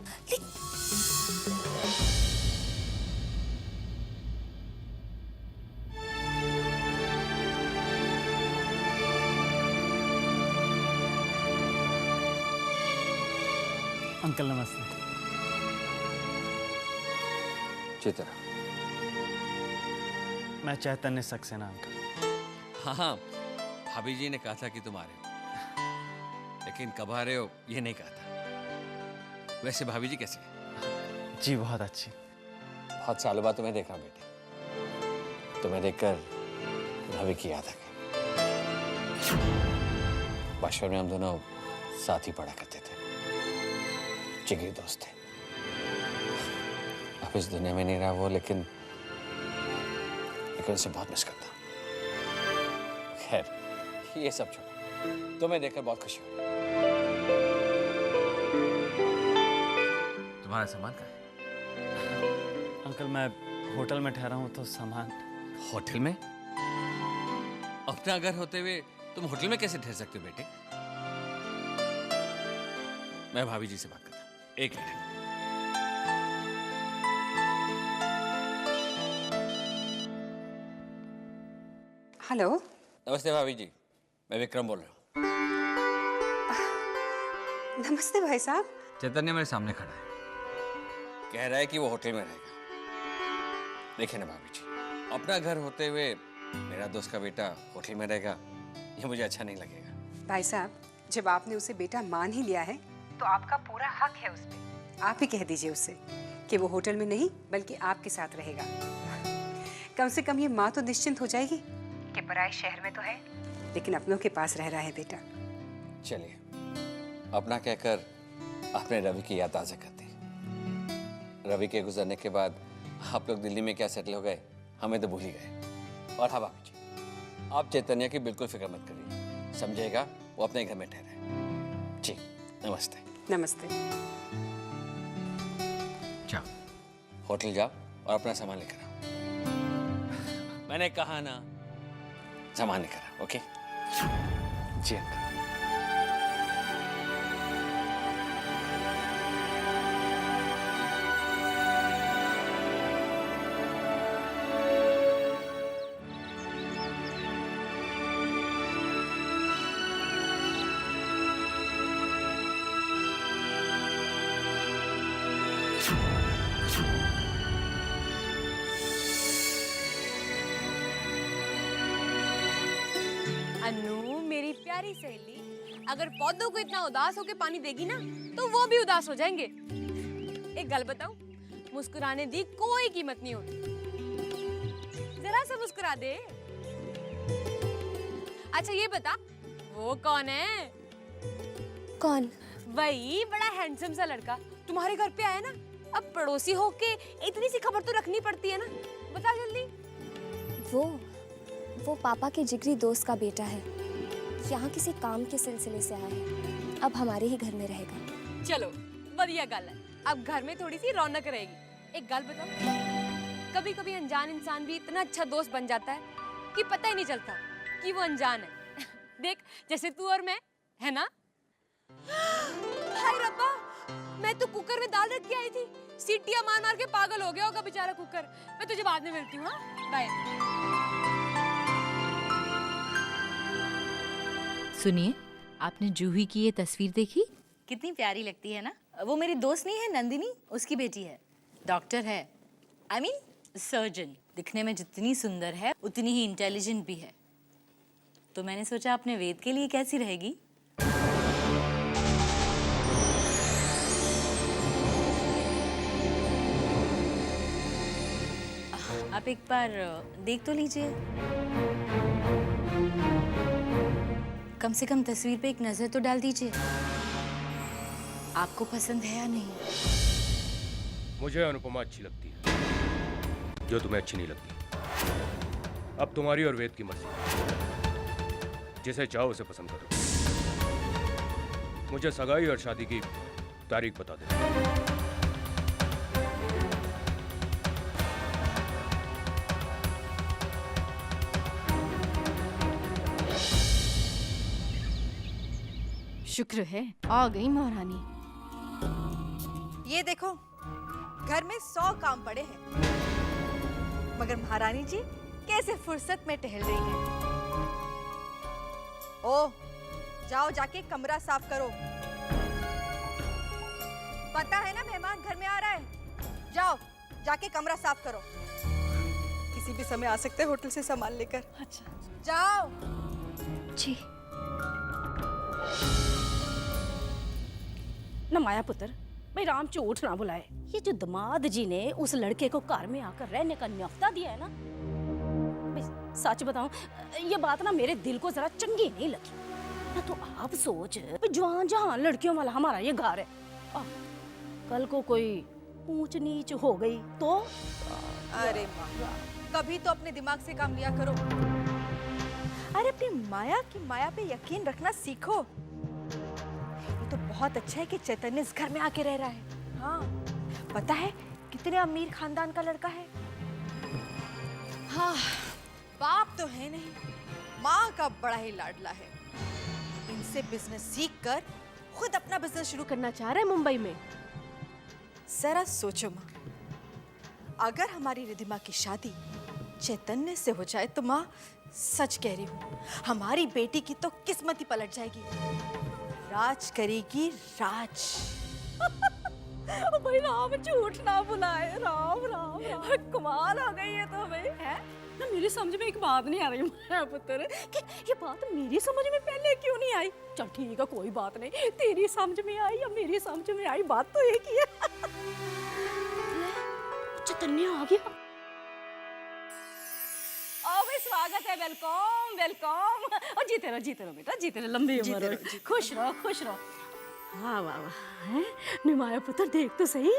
अंकल नमस्ते। चित्रा, मैं चैतन्य सक्सेना अंकल। हाँ हाँ, भाभी जी ने कहा था कि तुम आ रहे हो, लेकिन कब आ रहे हो ये नहीं कहा था। वैसे भाभी जी कैसे हैं? जी बहुत अच्छी। बहुत सालों बाद तुम्हें देखा बेटे। तुम्हें देखकर भाभी की याद आ गई। बचपन में हम दोनों साथ ही पढ़ा करते थे, जिगरी दोस्त थे। अब इस दुनिया में नहीं रहा वो, लेकिन उसे बहुत मिस करता। खैर ये सब छोड़ो, तुम्हें देखकर बहुत खुशी हुई। तुम्हारा सामान कहाँ है? अंकल मैं होटल में ठहरा हूँ तो सामान। होटल में? अपना घर होते हुए तुम होटल में कैसे ठहर सकते हो बेटे? मैं भाभी जी से बात करता हूँ, एक मिनट। हेलो। नमस्ते भाभी जी, मैं विक्रम बोल रहा हूँ। नमस्ते भाई साहब। चैतन्य मेरे सामने खड़ा है, कह रहा है कि वो होटल में रहेगा। देखिए ना भाभी जी, अपना घर होते हुए मेरा दोस्त का बेटा होटल में रहेगा, ये मुझे अच्छा नहीं लगेगा। भाई साहब, जब आपने उसे बेटा मान ही लिया है तो आपका पूरा हक है उस पे। आप ही कह दीजिए उससे कि वो होटल में नहीं बल्कि आपके साथ रहेगा। कम से कम ये माँ तो निश्चिंत हो जाएगी कि पराए शहर में तो है लेकिन अपनों के पास रह रहा है बेटा। चलिए, अपना कहकर आपने रवि की याद ताज़ा कर दी। रवि के गुजरने के बाद आप लोग दिल्ली में क्या सेटल हो गए, हमें तो भूल ही गए। और हाँ भाभी जी, आप चैतन्य की बिल्कुल फिक्र मत करिए, समझेगा वो अपने घर में ठहरे। जी नमस्ते। नमस्ते। जाओ, होटल जाओ और अपना सामान लेकर आओ। मैंने कहा ना, सामान लेकर आओ। ओके? जी अंकल। अन्नू मेरी प्यारी सहेली, अगर पौधों को इतना उदास होकर पानी देगी ना तो वो भी उदास हो जाएंगे। एक गल बताऊं, मुस्कुराने दी कोई कीमत नहीं होती। जरा सा मुस्कुरा दे। अच्छा ये बता, वो कौन है? कौन? वही बड़ा हैंडसम सा लड़का तुम्हारे घर पे आया ना। अब पड़ोसी होके इतनी सी खबर तो रखनी पड़ती है ना, बता जल्दी। वो पापा के जिगरी दोस्त का बेटा है, यहाँ किसी काम के सिलसिले से आया है, अब हमारे ही घर में रहेगा। चलो बढ़िया गल है, अब घर में थोड़ी सी रौनक रहेगी। एक गल बताओ, कभी कभी अनजान इंसान भी इतना अच्छा दोस्त बन जाता है कि पता ही नहीं चलता कि वो अनजान है। देख जैसे तू और मैं, है ना? हाय रब्बा, मैं तो कुकर में दाल रख के आई थी, सीटियां मार मार के पागल हो गया होगा बेचारा कुकर। मैं तुझे बाद में मिलती हूँ। हाँ बाय। सुनिए, आपने जूही की ये तस्वीर देखी? कितनी प्यारी लगती है ना। वो मेरी दोस्त नहीं है नंदिनी, उसकी बेटी है, डॉक्टर है, आई मीन सर्जन। दिखने में जितनी सुंदर है उतनी ही इंटेलिजेंट भी है। तो मैंने सोचा अपने वेद के लिए कैसी रहेगी। आप एक बार देख तो लीजिए, कम से कम तस्वीर पे एक नजर तो डाल दीजिए। आपको पसंद है या नहीं? मुझे अनुपमा अच्छी लगती है, जो तुम्हें अच्छी नहीं लगती। अब तुम्हारी और वेद की मर्जी, जिसे चाहो उसे पसंद करो। मुझे सगाई और शादी की तारीख बता दे। शुक्र है आ गई महारानी। ये देखो, घर में 100 काम पड़े हैं, मगर महारानी जी कैसे फुर्सत में टहल रही हैं। ओ, जाओ जाके कमरा साफ करो। पता है ना मेहमान घर में आ रहा है। जाओ जाके कमरा साफ करो। किसी भी समय आ सकते हैं होटल से सामान लेकर। अच्छा जाओ। जी। ना माया पुत्र, भाई राम झूठ ना बुलाए। ये जो दामाद जी ने उस लड़के को घर में आकर रहने का न्योता दिया है ना, भाई सच बताऊं, ये बात ना मेरे दिल को जरा चंगी नहीं लगी। ना तो आप सोच, जवान जहां लड़कियों वाला हमारा ये घर है, कल को कोई ऊंच नीच हो गई तो? अरे माँ, कभी तो अपने दिमाग से काम लिया करो। अरे अपनी माया की माया पे यकीन रखना सीखो। ये तो बहुत अच्छा है कि चैतन्य इस घर में आके रह रहा है। हाँ, पता है कितने अमीर खानदान का लड़का है। हाँ, बाप तो है नहीं, माँ का बड़ा ही लाडला है। इनसे बिजनेस सीख कर खुद अपना बिजनेस शुरू करना चाह रहा है मुंबई में। जरा सोचो माँ, अगर हमारी रिधिमा की शादी चैतन्य से हो जाए तो माँ, सच कह रही हूँ, हमारी बेटी की तो किस्मत ही पलट जाएगी। राज करेगी राज। भाई राम झूठ ना बुलाए। राम राम राम, कमाल आ गई है तो भाई है ना। मेरी समझ में एक बात नहीं आ रही माया पुत्र, कि ये बात मेरी समझ में पहले क्यों नहीं आई। चल ठीक है, कोई बात नहीं, तेरी समझ में आई या मेरी समझ में आई, बात तो एक ही है। चैतन्य आ गया। भाई स्वागत है, वेलकम वेलकम। और जीते रहो बेटा, जीते रहो, लंबी उम्र हो, खुश रहो खुश रहो। वाह वाह वाह, है माया पुत्र, देख तो सही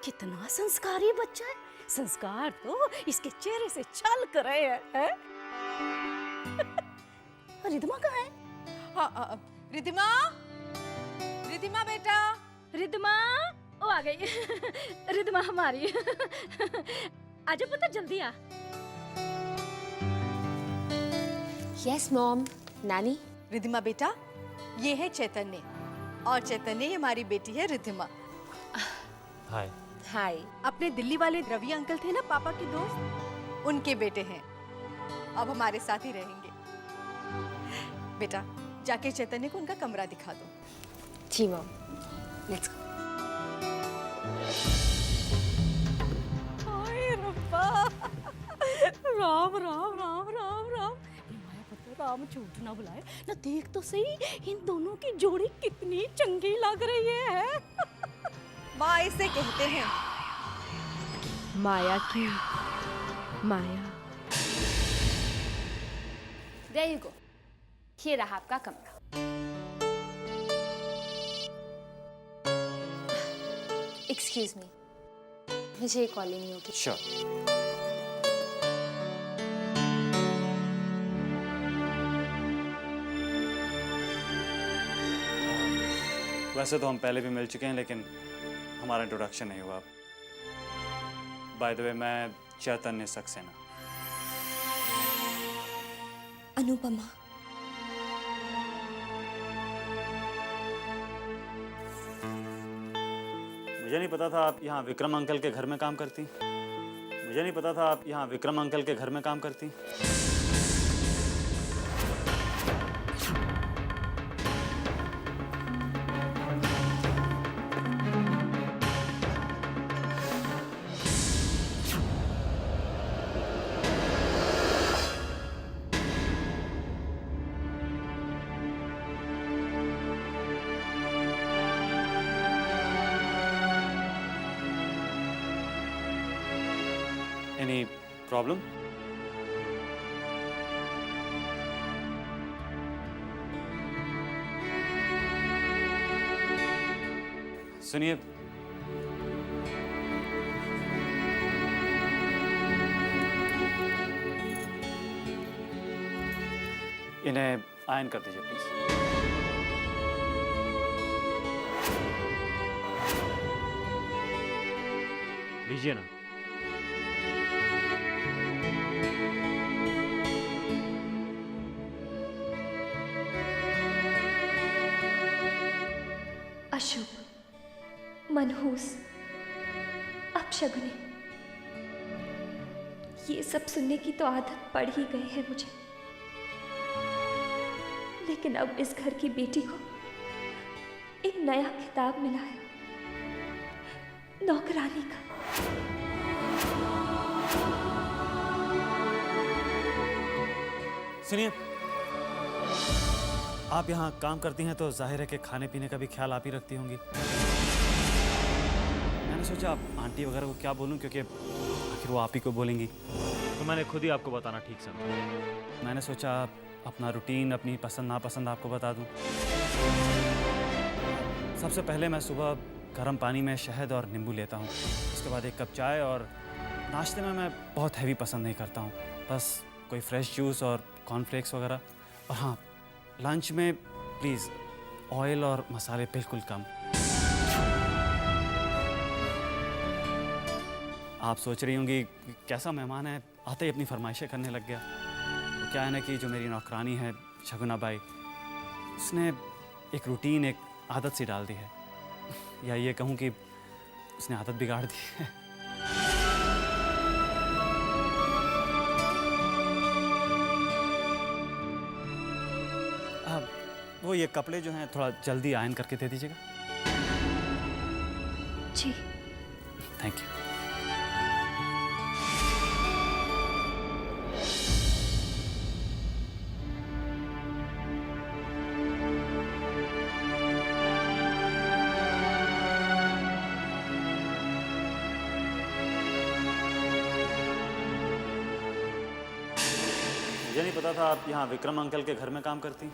कितना संस्कारी बच्चा है। संस्कार तो इसके चेहरे से छलक रहे हैं। रिधिमा कहाँ है? हाँ, रिधिमा, रिधिमा बेटा, रिधिमा वो आ गई। रिधिमा हमारी। आजा पुत्र, जल्दी आ। Yes mom. नानी। रिधिमा बेटा, ये है चैतन्य, और चैतन्य ये हमारी बेटी है रिधिमा। हाय। हाय। अपने दिल्ली वाले रवि अंकल थे ना पापा के दोस्त, उनके बेटे हैं, अब हमारे साथ ही रहेंगे। बेटा जाके चैतन्य को उनका कमरा दिखा दो। जी मॉम, लेट्स गो। हाय रब्बा, राम राम राम राम राम। माया पुत्र, राम झूठ ना बुलाए ना। देख तो सही, इन दोनों की जोड़ी कितनी चंगी लग रही है। माँ इसे कहते हैं माया की माया। There you go. ये रहा आपका कमरा। Excuse me, मुझे कॉल लेनी होगी। Sure. वैसे तो हम पहले भी मिल चुके हैं, लेकिन हमारा इंट्रोडक्शन नहीं हुआ। बाय द वे, मैं चैतन्य सक्सेना। अनुपमा। मुझे नहीं पता था आप यहाँ विक्रम अंकल के घर में काम करती। मुझे नहीं पता था आप यहाँ विक्रम अंकल के घर में काम करती। Any problem? सुनिए, इन्हें आयन कर दीजिए प्लीज। लीजिए ना। अशुभ, मनहूस, अपशगुनी, ये सब सुनने की तो आदत पड़ ही गई है मुझे। लेकिन अब इस घर की बेटी को एक नया खिताब मिला है। नौकरानी का। सुनिए, आप यहाँ काम करती हैं तो जाहिर है कि खाने पीने का भी ख्याल आप ही रखती होंगी। मैंने सोचा आप आंटी वगैरह को क्या बोलूँ, क्योंकि आखिर वो आप ही को बोलेंगी, तो मैंने खुद ही आपको बताना ठीक समझा। मैंने सोचा अपना रूटीन, अपनी पसंद नापसंद आपको बता दूँ। सबसे पहले मैं सुबह गर्म पानी में शहद और नींबू लेता हूँ, उसके बाद 1 कप चाय, और नाश्ते में मैं बहुत हैवी पसंद नहीं करता हूँ, बस कोई फ्रेश जूस और कॉर्नफ्लेक्स वगैरह। और हाँ, लंच में प्लीज़ ऑयल और मसाले बिल्कुल कम। आप सोच रही होंगी कैसा मेहमान है, आते ही अपनी फरमाइशें करने लग गया। वो क्या है ना कि जो मेरी नौकरानी है शगुना बाई, उसने एक रूटीन, एक आदत सी डाल दी है, या ये कहूँ कि उसने आदत बिगाड़ दी है। वो ये कपड़े जो हैं थोड़ा जल्दी आयरन करके दे दीजिएगा। जी। Thank you. मुझे नहीं पता था आप यहाँ विक्रम अंकल के घर में काम करती।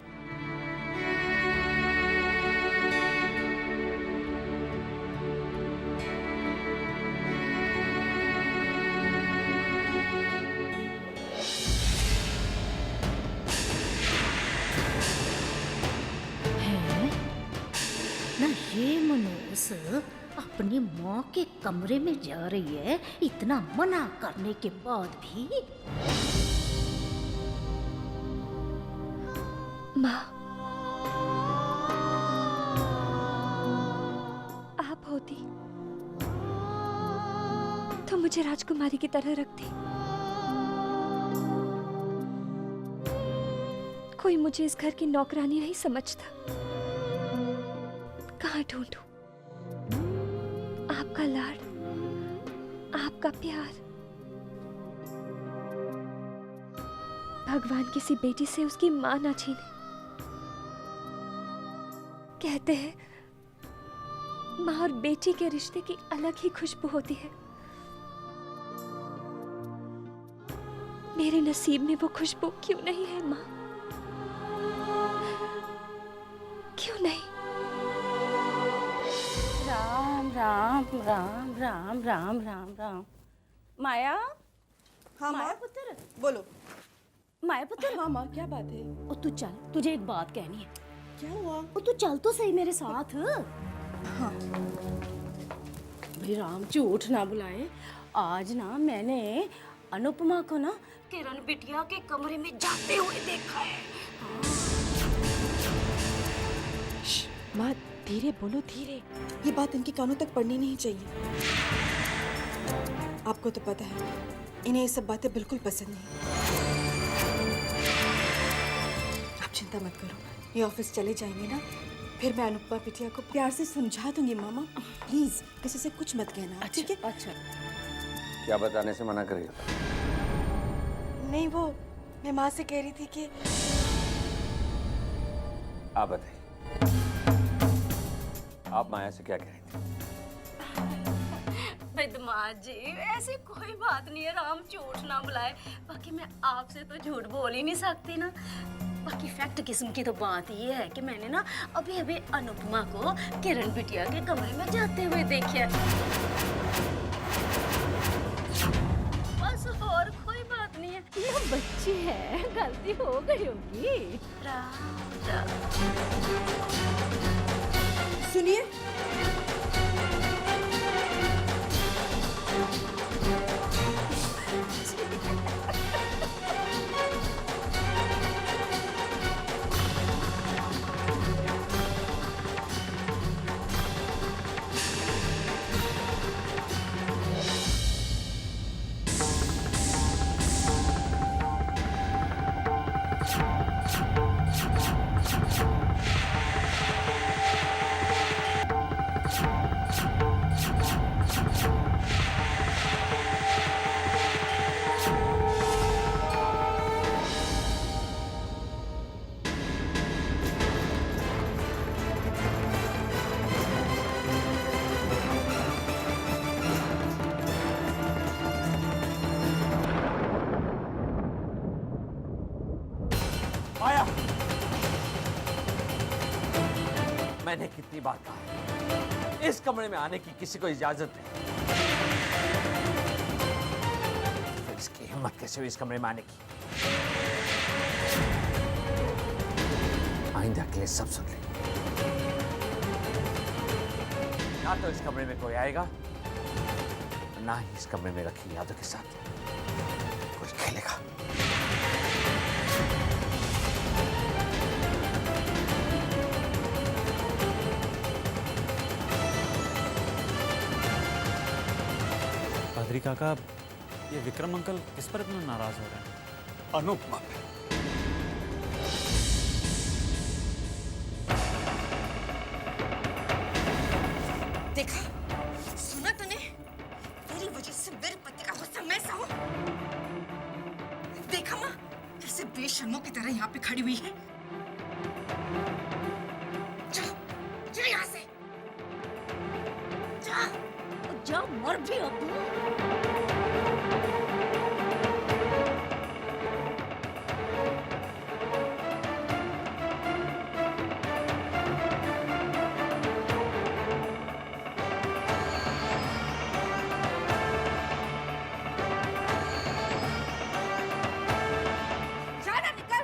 ना ये मनोज अपनी माँ के कमरे में जा रही है, इतना मना करने के बाद भी। माँ, आप होती तो मुझे राजकुमारी की तरह रखती। कोई मुझे इस घर की नौकरानी नहीं समझता। कहाँ ढूंढूं आपका लाड, आपका प्यार। भगवान किसी बेटी से उसकी मां ना छीने। कहते हैं माँ और बेटी के रिश्ते की अलग ही खुशबू होती है। मेरे नसीब में वो खुशबू क्यों नहीं है माँ? क्यों नहीं? राम राम राम राम राम राम राम। माया। हाँ माया माँ, पुत्र, बोलो। माया पुत्र। हाँ माँ, क्या बात है? ओ तू चल, तुझे एक बात कहनी है। क्या हुआ? ओ तू चल तो सही मेरे साथ। हाँ। भाई राम झूठ ना बुलाए। आज ना मैंने अनुपमा को ना किरण बिटिया के कमरे में जाते हुए देखा है। माँ धीरे बोलो, धीरे। ये बात इनके कानों तक पड़नी नहीं चाहिए। आपको तो पता है इन्हें ये सब बातें बिल्कुल पसंद नहीं। आप चिंता मत करो, ये ऑफिस चले जाएंगे ना, फिर मैं अनुपमा बिटिया को प्यार से समझा दूंगी। मामा प्लीज किसी से कुछ मत कहना, ठीक है? अच्छा। क्या बताने से मना करिए? नहीं, वो मैं माँ से कह रही थी कि आप बताइए, आप माया से क्या कह रही थी? बदमाश जी, ऐसी कोई बात नहीं है। राम झूठ ना बुलाए। बाकी मैं आपसे तो झूठ बोल ही नहीं सकती ना। बाकी फैक्ट किस्म की तो बात ये है कि मैंने ना अभी अभी अनुपमा को किरण बिटिया के कमरे में जाते हुए देखा। बस और कोई बात नहीं है। ये बच्ची है, गलती हो गई होगी। सुनिए, मैंने कितनी बार कहा है, इस कमरे में आने की किसी को इजाजत नहीं। फिर इसकी हिम्मत कैसे हुई इस कमरे में आने की? आइंदा के लिए सब सुन ले। ना तो इस कमरे में कोई आएगा, ना ही इस कमरे में रखी यादों के साथ कोई खेलेगा। पादरी काका, ये विक्रम अंकल किस पर इतना नाराज हो रहे हैं? अनुपमा पे। देखा, सुना तूने? तेरी वजह से मेरे पति का गुस्सा मैं सहूं। देखा माँ, कैसे बेशर्मों की तरह यहाँ पे खड़ी हुई है। जा, जा यहाँ से। जा, जा मर भी अब तू। जाना, निकल।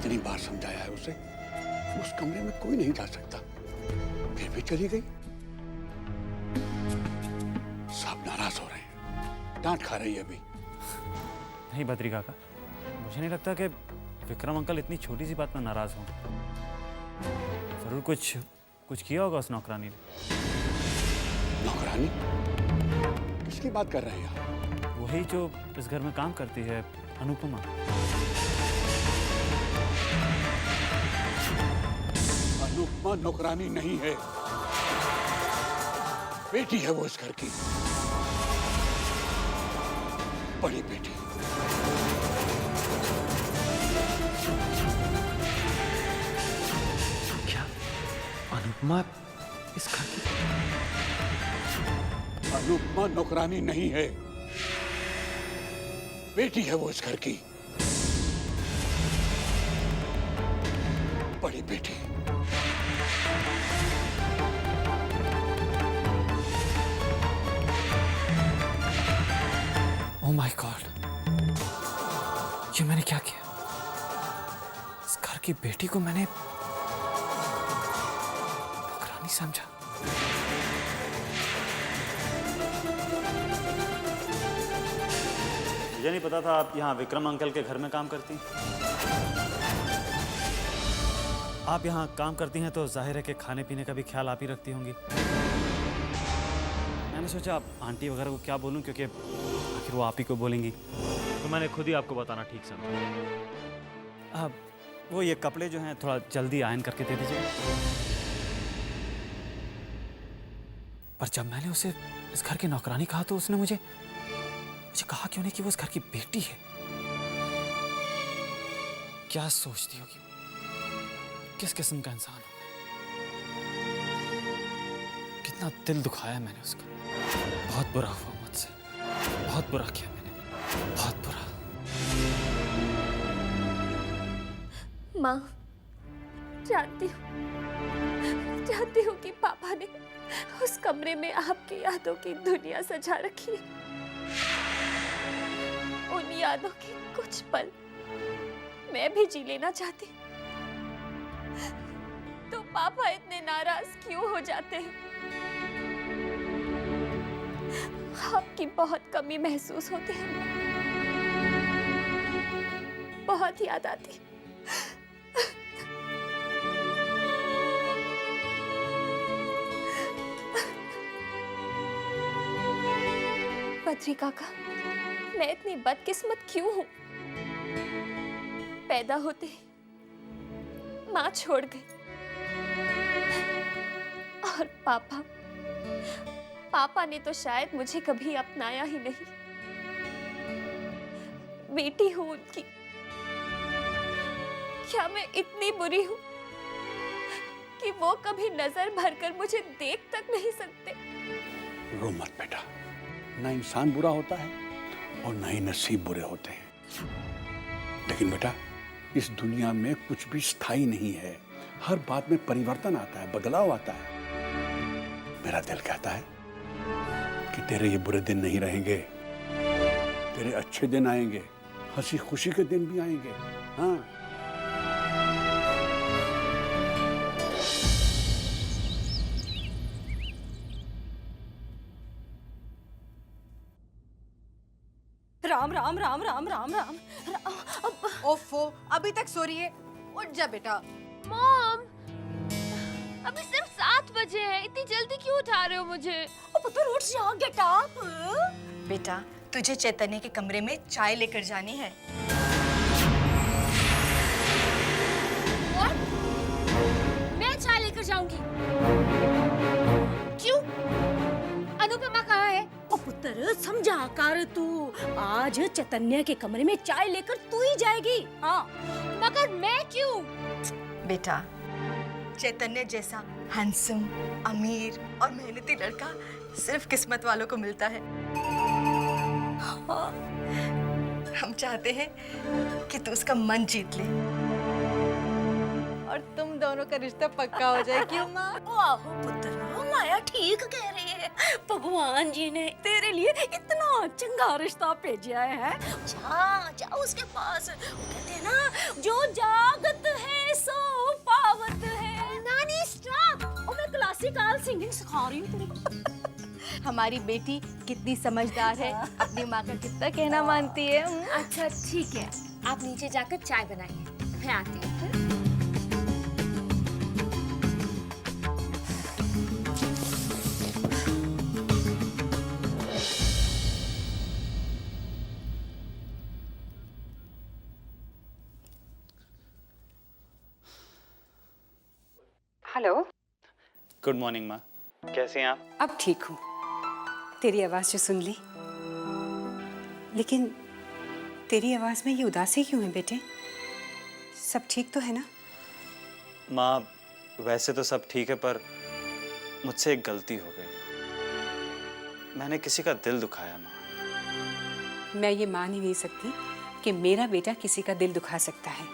इतनी बार समझाया है उसे, उस कमरे में कोई नहीं जा सकता, फिर भी चली गई। सब नाराज हो रहे हैं, डांट खा रही है अभी। नहीं बद्री काका, मुझे नहीं लगता कि विक्रम अंकल इतनी छोटी सी बात में नाराज हों। जरूर कुछ किया होगा उस नौकरानी ने। नौकरानी? किसकी बात कर रहे हैं आप? वही जो इस घर में काम करती है, अनुपमा। अनुपमा नौकरानी नहीं है, बेटी है वो इस घर की, बड़ी बेटी। क्या अनुपमा इस घर की? अनुपमा नौकरानी नहीं है, बेटी है वो इस घर की, बड़ी बेटी। ओह माय गॉड, ये मैंने क्या किया? इस घर की बेटी को मैंने नौकरानी समझा। मुझे नहीं पता था आप यहाँ विक्रम अंकल के घर में काम करती हैं। आप यहाँ काम करती हैं तो जाहिर है कि खाने पीने का भी ख्याल आप ही रखती होंगी। मैंने सोचा आप आंटी वगैरह को क्या बोलूं, क्योंकि आखिर वो आप ही को बोलेंगी, तो मैंने खुद ही आपको बताना ठीक समझा। अब वो ये कपड़े जो हैं थोड़ा जल्दी आयरन करके दे दीजिए। पर जब मैंने उसे इस घर की नौकरानी कहा तो उसने मुझे कहा क्यों नहीं कि वो इस घर की बेटी है। क्या सोचती होगी, किस किस्म का इंसान हूं मैं। कितना दिल दुखाया मैंने उसका। बहुत बुरा हुआ मुझसे, बहुत बुरा किया मैंने, बहुत बुरा। माँ, जानती हूँ कि पापा ने उस कमरे में आपकी यादों की दुनिया सजा रखी है। उन यादों के कुछ पल मैं भी जी लेना चाहती, तो पापा इतने नाराज क्यों हो जाते हैं? आपकी बहुत कमी महसूस होती है, बहुत याद आती। बद्री काका, मैं इतनी बदकिस्मत क्यों हूँ? पैदा होते ही माँ छोड़ गई और पापा ने तो शायद मुझे कभी अपनाया ही नहीं। बेटी हूँ उनकी। क्या मैं इतनी बुरी हूँ कि वो कभी नजर भरकर मुझे देख तक नहीं सकते। रो मत बेटा, ना इंसान बुरा होता है और ना ही नसीब बुरे होते हैं। लेकिन बेटा, इस दुनिया में कुछ भी स्थायी नहीं है। हर बात में परिवर्तन आता है, बदलाव आता है। मेरा दिल कहता है कि तेरे ये बुरे दिन नहीं रहेंगे, तेरे अच्छे दिन आएंगे, हंसी खुशी के दिन भी आएंगे। हाँ, राम राम राम राम राम राम। ओफो, अभी तक सो रही है? उठ जा बेटा। मॉम, अभी सिर्फ 7 बजे हैं, इतनी जल्दी क्यों उठा रहे हो मुझे? ओ पुत्र उठ जा, गेट अप। बेटा, तुझे चैतन्य के कमरे में चाय लेकर जानी है। What? मैं चाय लेकर जाऊंगी? क्यों? अनुपमा कहाँ है? ओ पुत्र समझा कर तू, आज चैतन्य के कमरे में चाय लेकर तू ही जाएगी। हाँ, मगर मैं क्यों? बेटा, चैतन्य जैसा हैंडसम, अमीर और मेहनती लड़का सिर्फ किस्मत वालों को मिलता है। हम चाहते हैं कि तू उसका मन जीत ले और तुम दोनों का रिश्ता पक्का हो जाए। क्यों माँ? आहो पुत्र, माया ठीक कह रही है। भगवान जी ने तेरे लिए इतना चंगा रिश्ता भेजा है। जा जा उसके पास। वो कहते हैं ना, जो जागत है सो पावत है। नानी स्टॉप। और मैं क्लासिकल सिंगिंग सिखा रही हूँ तेरे को। हमारी बेटी कितनी समझदार है, अपनी माँ का कितना कहना मानती है। अच्छा ठीक है, आप नीचे जाकर चाय बनाइए, मैं आती हूँ। हेलो। गुड मॉर्निंग माँ, कैसे हैं आप? अब ठीक हूँ। तेरी आवाज़ जो सुन ली, लेकिन तेरी आवाज़ में ये उदासी क्यों है बेटे? सब ठीक तो है ना? माँ, वैसे तो सब ठीक है, पर मुझसे एक गलती हो गई। मैंने किसी का दिल दुखाया माँ। मैं ये मान ही नहीं सकती कि मेरा बेटा किसी का दिल दुखा सकता है।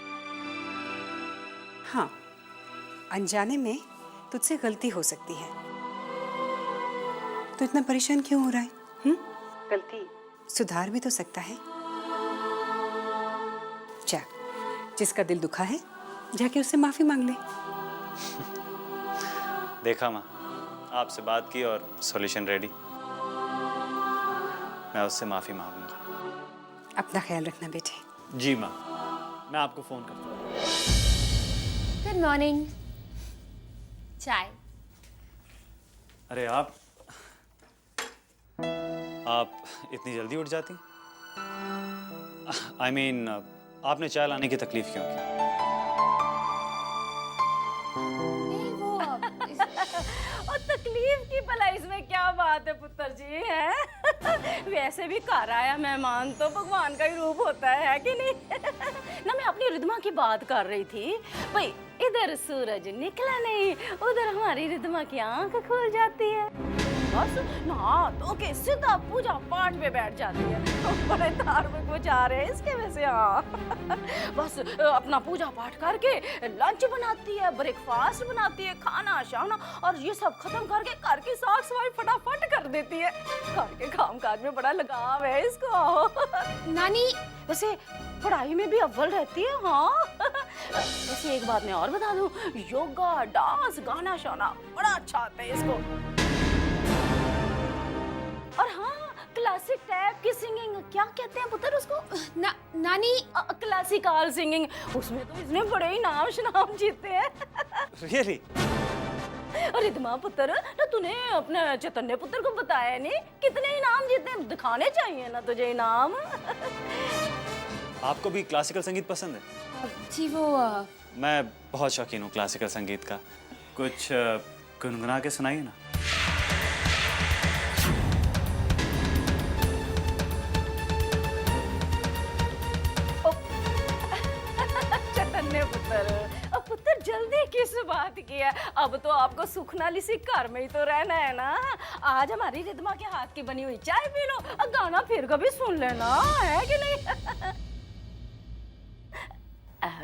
हाँ, अनजाने में तुझसे गलती हो सकती है। तो इतना परेशान क्यों हो रहा है? गलती सुधार भी तो सकता है। जा, जिसका दिल दुखा है जाके उससे माफी मांग ले। देखा माँ, आपसे बात की और सॉल्यूशन रेडी। मैं उससे माफी मांगूंगा। अपना ख्याल रखना बेटे। जी माँ, मैं आपको फोन करता हूँ। Good morning. चाय। अरे आप इतनी जल्दी उठ जाती? I mean, आपने चाय लाने की तकलीफ क्यों की? नहीं वो और तकलीफ की भला इसमें क्या बात है पुत्र जी? है वैसे भी घर आया मेहमान तो भगवान का ही रूप होता है कि नहीं? ना, मैं अपनी रिधमा की बात कर रही थी भाई। इधर सूरज निकला नहीं, उधर हमारी रिधमा की आंख खुल जाती है। बस नहा धो के सीधा पूजा पाठ में बैठ जाती है। बड़े धार्मिक विचार है इसके वैसे। हाँ, बस अपना पूजा पाठ करके लंच बनाती है, ब्रेकफास्ट बनाती है, खाना शाना, और ये सब खत्म करके घर की साफ सफाई फटाफट कर देती है। घर के कामकाज में बड़ा लगाव है इसको। नानी वैसे पढ़ाई में भी अव्वल रहती है। हाँ, वैसे एक बात मैं और बता दूं, योगा, डांस, गाना शाना बड़ा अच्छा आता है इसको। और हाँ, क्लासिक टाइप की सिंगिंग, क्या कहते हैं पुत्र उसको? नानी क्लासिकल सिंगिंग, उसमें तो इसने बड़े ही नाम शनाम जीते हैं। Really? अरे दिमाग पुत्र, ना तूने अपने चैतन्य पुत्र को बताया नहीं कितने इनाम जीते हैं? दिखाने चाहिए ना तुझे इनाम। आपको भी क्लासिकल संगीत पसंद है? जी वो मैं बहुत शौकीन हूँ क्लासिकल संगीत का। कुछ गुनगुना के सुनाइए ना। चतन्य पुत्र, अब पुत्र जल्दी किस बात की है? अब तो आपको सुखनाली सी घर में ही तो रहना है ना। आज हमारी रिद्मा के हाथ की बनी हुई चाय पी लो और गाना फिर कभी सुन लेना, है कि नहीं?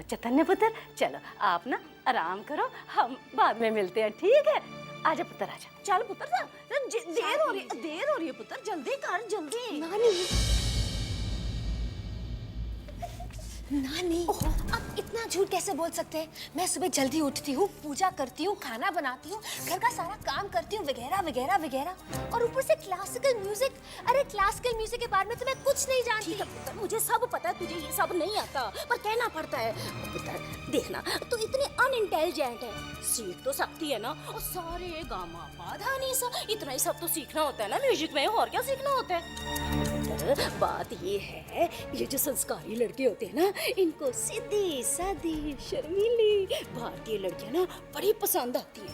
चतन्य पुत्र, चलो आप ना आराम करो, हम बाद में मिलते हैं, ठीक है? आजा पुत्र आजा, चल पुत्र जा, देर हो रही है पुत्र, जल्दी कर जल्दी। नानी, आप इतना झूठ कैसे बोल सकते हैं? मैं सुबह जल्दी उठती हूँ, पूजा करती हूँ, खाना बनाती हूँ, घर का सारा काम करती हूँ, वगैरह वगैरह वगैरह, और ऊपर से क्लासिकल म्यूजिक। अरे क्लासिकल म्यूजिक के बारे में तो मैं कुछ नहीं जानती। ठीक है पुत्र, मुझे सब पता है, तुझे ये सब नहीं आता, पर कहना पड़ता है। पुत्र देखना, तू इतनी अनइंटेलिजेंट है, सीख तो सकती है ना, और सारे गामा पाधा नी सा, इतना ही सब तो सीखना होता है ना म्यूजिक में, और क्या सीखना होता है? बात ये है, ये जो संस्कारी लड़के होते हैं ना, इनको सीधी सादी शर्मीली भारतीय लड़कियां ना बड़ी पसंद आती है।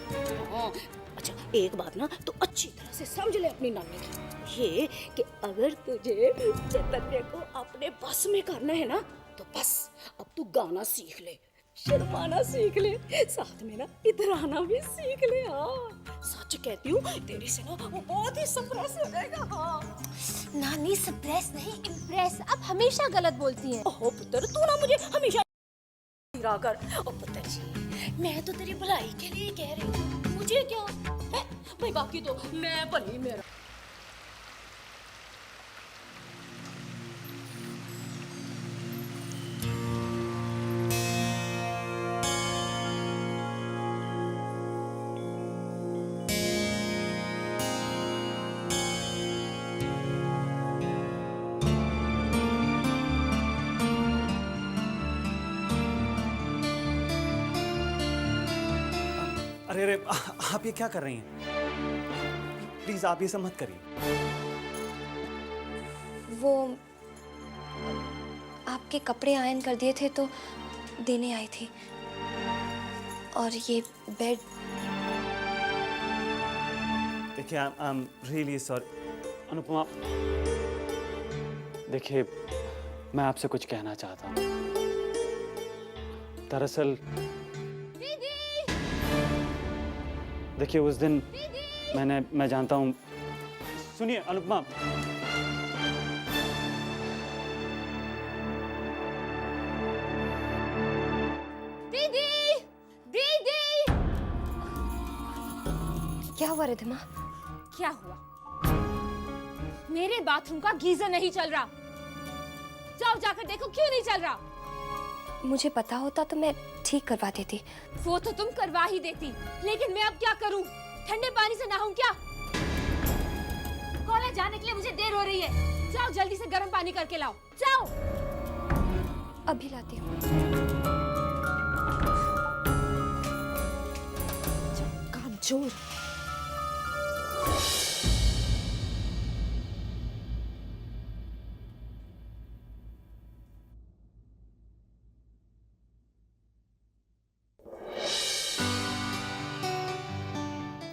हाँ, अच्छा एक बात ना तो अच्छी तरह से समझ ले अपनी नानी की, ये कि अगर तुझे चैतन्य को अपने बस में करना है ना, तो बस अब तू गाना सीख ले, शर्माना सीख ले, साथ में ना इधर आना भी सीख ले। हाँ सच कहती हूँ, तेरे से ना वो बहुत ही सरप्राइज हो जाएगा। हाँ नानी, सरप्राइज नहीं, इम्प्रेस। आप हमेशा गलत बोलती हैं। ओह पुत्र, तू ना मुझे हमेशा कर। ओ पुत्र जी, मैं तो तेरी भलाई के लिए कह रही हूँ, मुझे क्या है भाई, बाकी तो मैं भली मेरा। अरे अरे, आप ये क्या कर रही हैं? प्लीज आप ये सब मत करिए। वो आपके कपड़े आयरन कर दिए थे तो देने आई थी, और ये बेड। देखिए, I am really sorry Anupama. देखिए, मैं आपसे कुछ कहना चाहता हूँ। दरअसल देखिए, उस दिन मैं जानता हूँ। सुनिए अनुपमा, दीदी, दीदी। क्या हुआ रिद्धिमा? क्या हुआ? मेरे बाथरूम का गीजर नहीं चल रहा। जाओ जाकर देखो क्यों नहीं चल रहा। मुझे पता होता तो मैं ठीक करवा देती। वो तो तुम करवा ही देती, लेकिन मैं अब क्या करूं? ठंडे पानी से नहाऊं क्या? कॉलेज जाने के लिए मुझे देर हो रही है। जाओ जल्दी से गर्म पानी करके लाओ, जाओ। अभी लाती हूँ। कामचोर।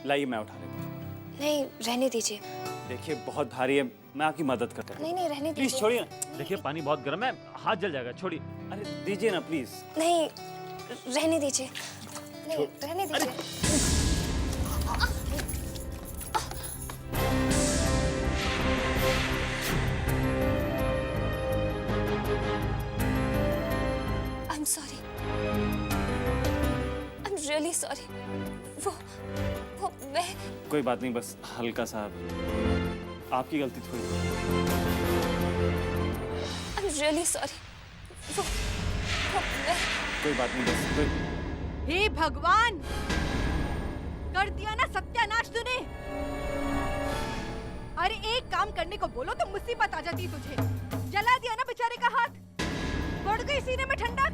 लाइए मैं उठा लेता हूँ। नहीं, रहने दीजिए। देखिए, बहुत भारी है, मैं आपकी मदद करता हूँ। नहीं नहीं, रहने दीजिए। प्लीज छोड़िए ना। देखिए, पानी बहुत गर्म है, हाथ जल जाएगा, छोड़िए। अरे दीजिए ना प्लीज। नहीं, रहने दीजिए। नहीं, रहने दीजिए। I'm sorry. I'm really sorry. वो मैं। कोई बात नहीं, बस हल्का सा आपकी गलती थोड़ी। I'm really sorry. वो मैं। कोई बात नहीं, बस कोई। हे भगवान, कर दिया ना सत्यानाश तूने। अरे एक काम करने को बोलो तो मुसीबत आ जाती तुझे। जला दिया ना बेचारे का हाथ, बढ़ गई सीने में ठंडक।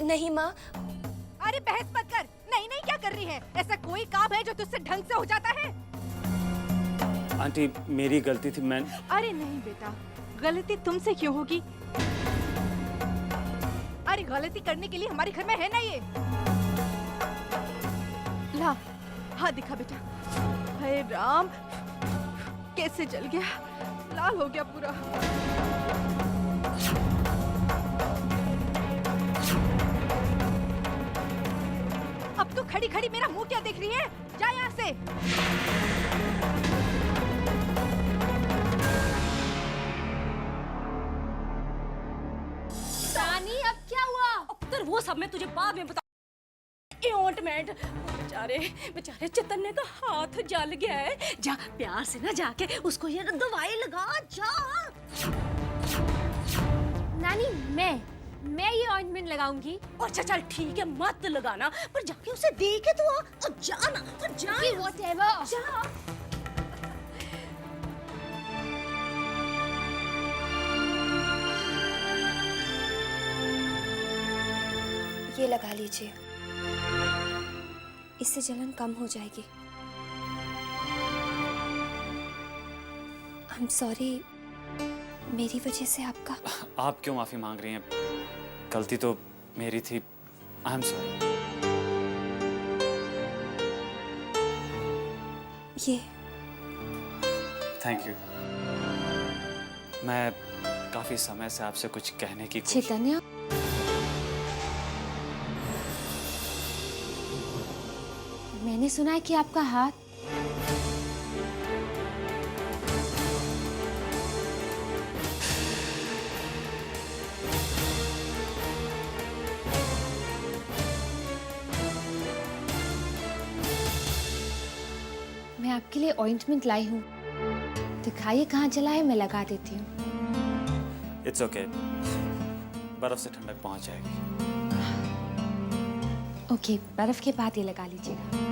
नहीं माँ। अरे बहस मत कर। नहीं नहीं, क्या कर रही है? ऐसा कोई काम है जो तुझसे ढंग से हो जाता है? आंटी, मेरी गलती थी, मैं। अरे नहीं बेटा, गलती तुमसे क्यों होगी? अरे गलती करने के लिए हमारे घर में है ना ये। ला, हाथ दिखा बेटा। हे राम, कैसे जल गया, लाल हो गया पूरा। खड़ी खड़ी मेरा मुंह क्या देख रही है? जा यहाँ से। रानी अब क्या हुआ? पुत्र वो सब मैं तुझे बाद में बता। ऑइंटमेंट, बेचारे बेचारे चैतन्य का हाथ जल गया है। जा प्यार से ना जाके उसको ये दवाई लगा जा। नानी मैं ये ऑइंटमेंट लगाऊंगी। अच्छा चल ठीक है, मत लगाना, पर जाके उसे देखे तो आ। और जाना और जा। व्हाटएवर। जा। ये लगा लीजिए, इससे जलन कम हो जाएगी। आई एम सॉरी, मेरी वजह से आपका। आप क्यों माफी मांग रही हैं? गलती तो मेरी थी। I am sorry. ये थैंक यू। मैं काफी समय से आपसे कुछ कहने की कोशिश। चैतन्य, मैंने सुना है कि आपका हाथ मैं आपके लिए ऑइंटमेंट लाई हूँ। दिखाइए कहाँ जला है, मैं लगा देती हूँ। इट्स ओके, बर्फ से ठंडक पहुंच जाएगी। ओके, बर्फ के बाद ये लगा लीजिएगा।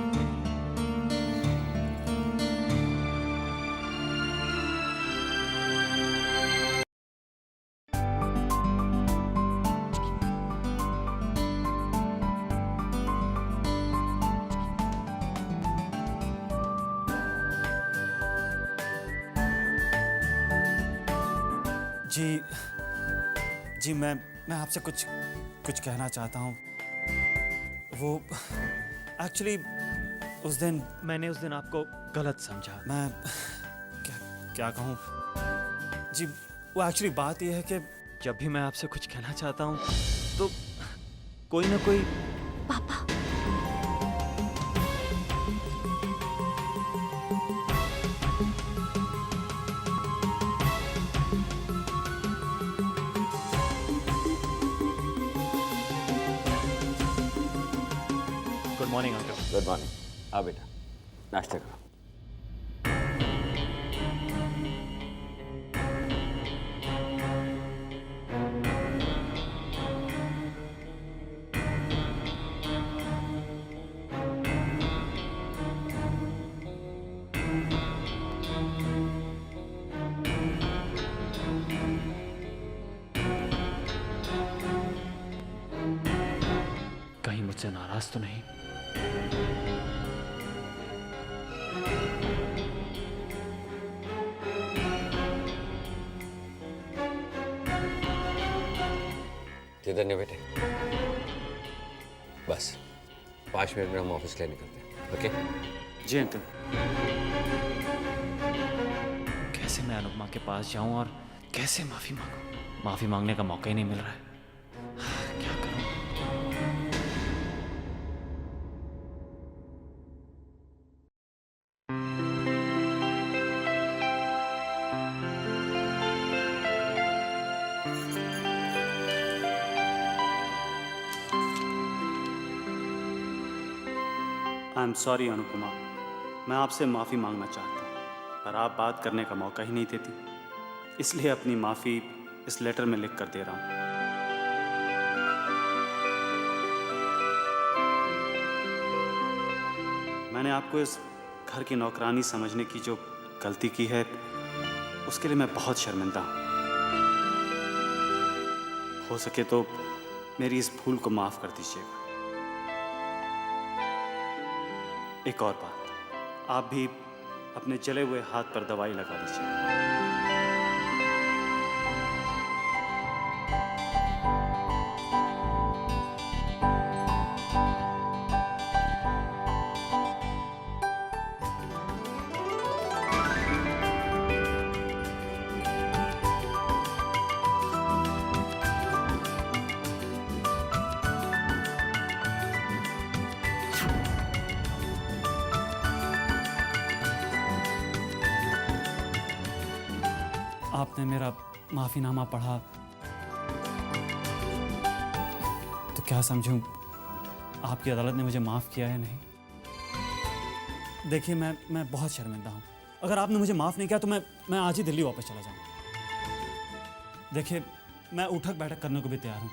जी जी, मैं आपसे कुछ कहना चाहता हूँ। वो एक्चुअली मैंने उस दिन आपको गलत समझा। मैं क्या कहूँ जी, वो एक्चुअली बात यह है कि जब भी मैं आपसे कुछ कहना चाहता हूँ तो कोई ना कोई। पापा, good morning uncle. Good morning. आ बेटा, नाश्ता करो। कहीं मुझसे नाराज तो नहीं? चैतन्य बेटे, बस 5 मिनट में हम ऑफिस के लिए निकलते हैं। ओके? जी अंकल। कैसे मैं अनुपमा के पास जाऊं और कैसे माफी मांगूं? माफी मांगने का मौका ही नहीं मिल रहा है। क्या करूं? आई एम सॉरी अनुपमा, मैं आपसे माफ़ी मांगना चाहता हूँ, पर आप बात करने का मौका ही नहीं देती, इसलिए अपनी माफ़ी इस लेटर में लिख कर दे रहा हूँ। मैंने आपको इस घर की नौकरानी समझने की जो गलती की है, उसके लिए मैं बहुत शर्मिंदा हूँ। हो सके तो मेरी इस भूल को माफ़ कर दीजिएगा। एक और बात, आप भी अपने जले हुए हाथ पर दवाई लगा लीजिए। आपने मेरा माफ़ीनामा पढ़ा तो क्या समझूं आपकी अदालत ने मुझे माफ़ किया है नहीं? देखिए मैं बहुत शर्मिंदा हूँ। अगर आपने मुझे माफ़ नहीं किया तो मैं आज ही दिल्ली वापस चला जाऊँगा। देखिए मैं उठक बैठक करने को भी तैयार हूँ।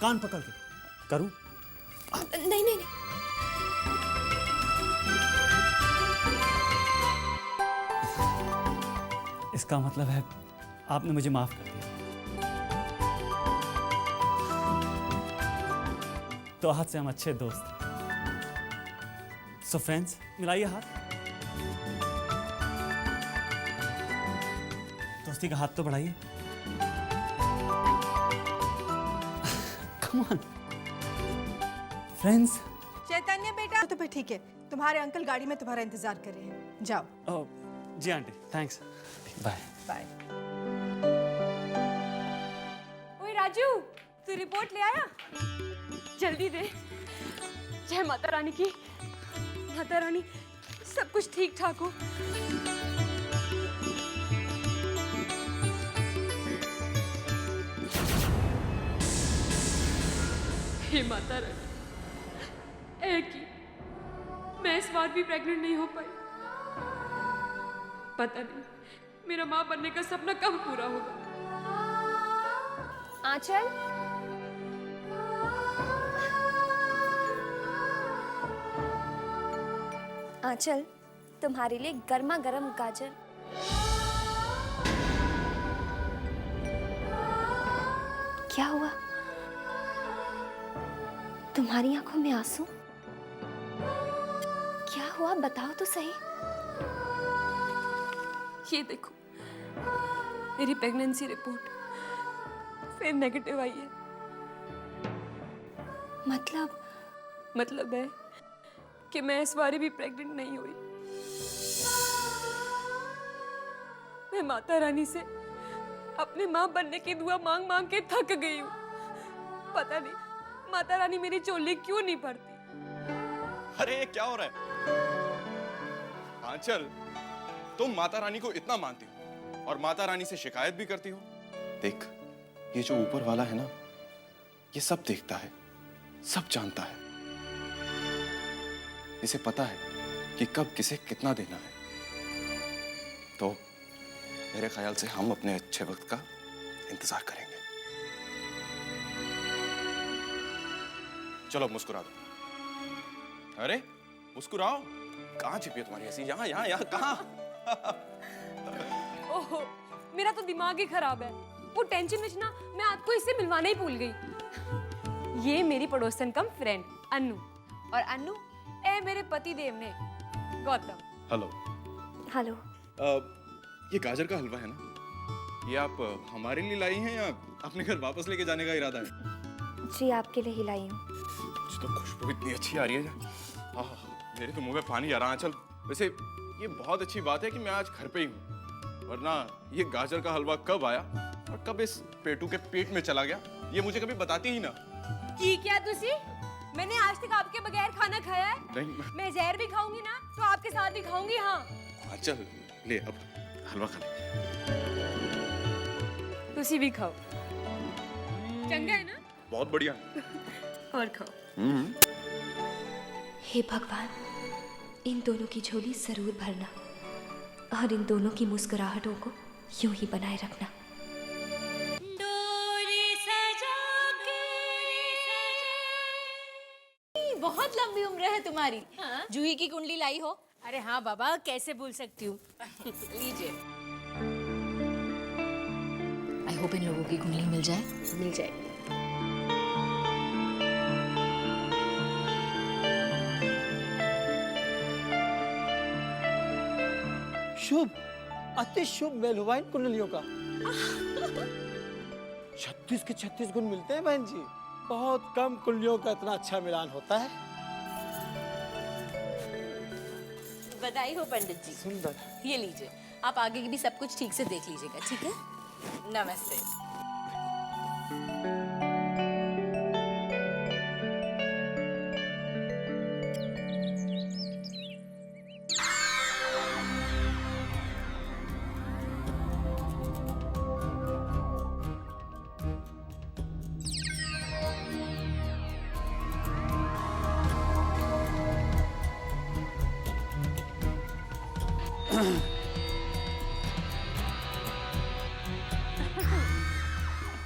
कान पकड़ के करूँ? नहीं नहीं नहीं। इसका मतलब है आपने मुझे माफ़ कर दिया। तो आज से हम अच्छे दोस्त हैं। सो फ्रेंड्स, मिलाइए हाथ। दोस्ती का हाथ तो बढ़ाइए। Come on friends. चैतन्य बेटा, तो फिर ठीक है, तुम्हारे अंकल गाड़ी में तुम्हारा इंतजार कर रहे हैं, जाओ। ओह जी आंटी, थैंक्स, बाय बाय। ओए राजू, तू रिपोर्ट ले आया? जल्दी दे। जय माता रानी की। माता रानी सब कुछ ठीक ठाक हो। हे माता रानी, एक ही मैं इस बार भी प्रेग्नेंट नहीं हो पाई। पता नहीं मेरा माँ बनने का सपना कब पूरा होगा। आंचल, आंचल, तुम्हारे लिए गर्मा गर्म गाजर। क्या हुआ? तुम्हारी आंखों में आंसू? क्या हुआ, बताओ तो सही। ये देखो, मेरी प्रेगनेंसी रिपोर्ट फिर नेगेटिव आई है। मतलब है कि मैं इस बार भी प्रेग्नेंट नहीं हुई। मैं माता रानी से अपने माँ बनने की दुआ मांग मांग के थक गई हूँ। पता नहीं माता रानी मेरी चोली क्यों नहीं भरती। अरे ये क्या हो रहा है? आंचल, तुम माता रानी को इतना मानती हो और माता रानी से शिकायत भी करती हो। देख, ये जो ऊपर वाला है ना, ये सब देखता है, सब जानता है। इसे पता है कि कब किसे कितना देना है। तो मेरे ख्याल से हम अपने अच्छे वक्त का इंतजार करेंगे। चलो मुस्कुरा दो। अरे मुस्कुराओ। कहाँ छिपी है तुम्हारी हंसी? यहाँ यहाँ यहाँ कहाँ? ओहो, मेरा तो दिमाग ही खराब है। वो टेंशन में ना मैं आपको इससे मिलवाना ही भूल गई। ये मेरी पड़ोसन कम फ्रेंड अन्नू, और अन्नू ए मेरे पति देव ने गौतम। हेलो। हेलो। ये गाजर का हलवा है ना? ये आप हमारे लिए लाई हैं या अपने घर वापस लेके जाने का इरादा है? जी आपके लिए ही लाई हूँ। तो खुशबू इतनी अच्छी आ रही है। मेरे तो मुंह में पानी आ रहा है। चल, वैसे ये बहुत अच्छी बात है कि मैं आज घर पे ही हूँ, वरना ये गाजर का हलवा कब आया और कब इस पेटू के पेट में चला गया, ये मुझे कभी बताती ही ना। की क्या तुसी? मैंने आज तक आपके बगैर खाना खाया है? नहीं। मैं जहर भी खाऊंगी ना तो आपके साथ भी खाऊंगी। हाँ चल ले, अब हलवा खा ले। तुसी भी खाओ। चंगा है ना? बहुत बढ़िया। और खाओ। हे भगवान, इन दोनों की झोली जरूर भरना और इन दोनों की मुस्कुराहटों को यूं ही बनाए रखना। बहुत लंबी उम्र है तुम्हारी। हाँ? जूही की कुंडली लाई हो? अरे हाँ बाबा, कैसे भूल सकती हूँ। लीजिए। आई होप इन लोगों की कुंडली मिल जाए। मिल जाए। शुभ, अति शुभ मेल हुआ इन कुंडलियों का। 36 के 36 गुण मिलते हैं बहन जी। बहुत कम कुंडलियों का इतना अच्छा मिलान होता है। बधाई हो पंडित जी। सुंदर। ये लीजिए, आप आगे की भी सब कुछ ठीक से देख लीजिएगा, ठीक है? नमस्ते।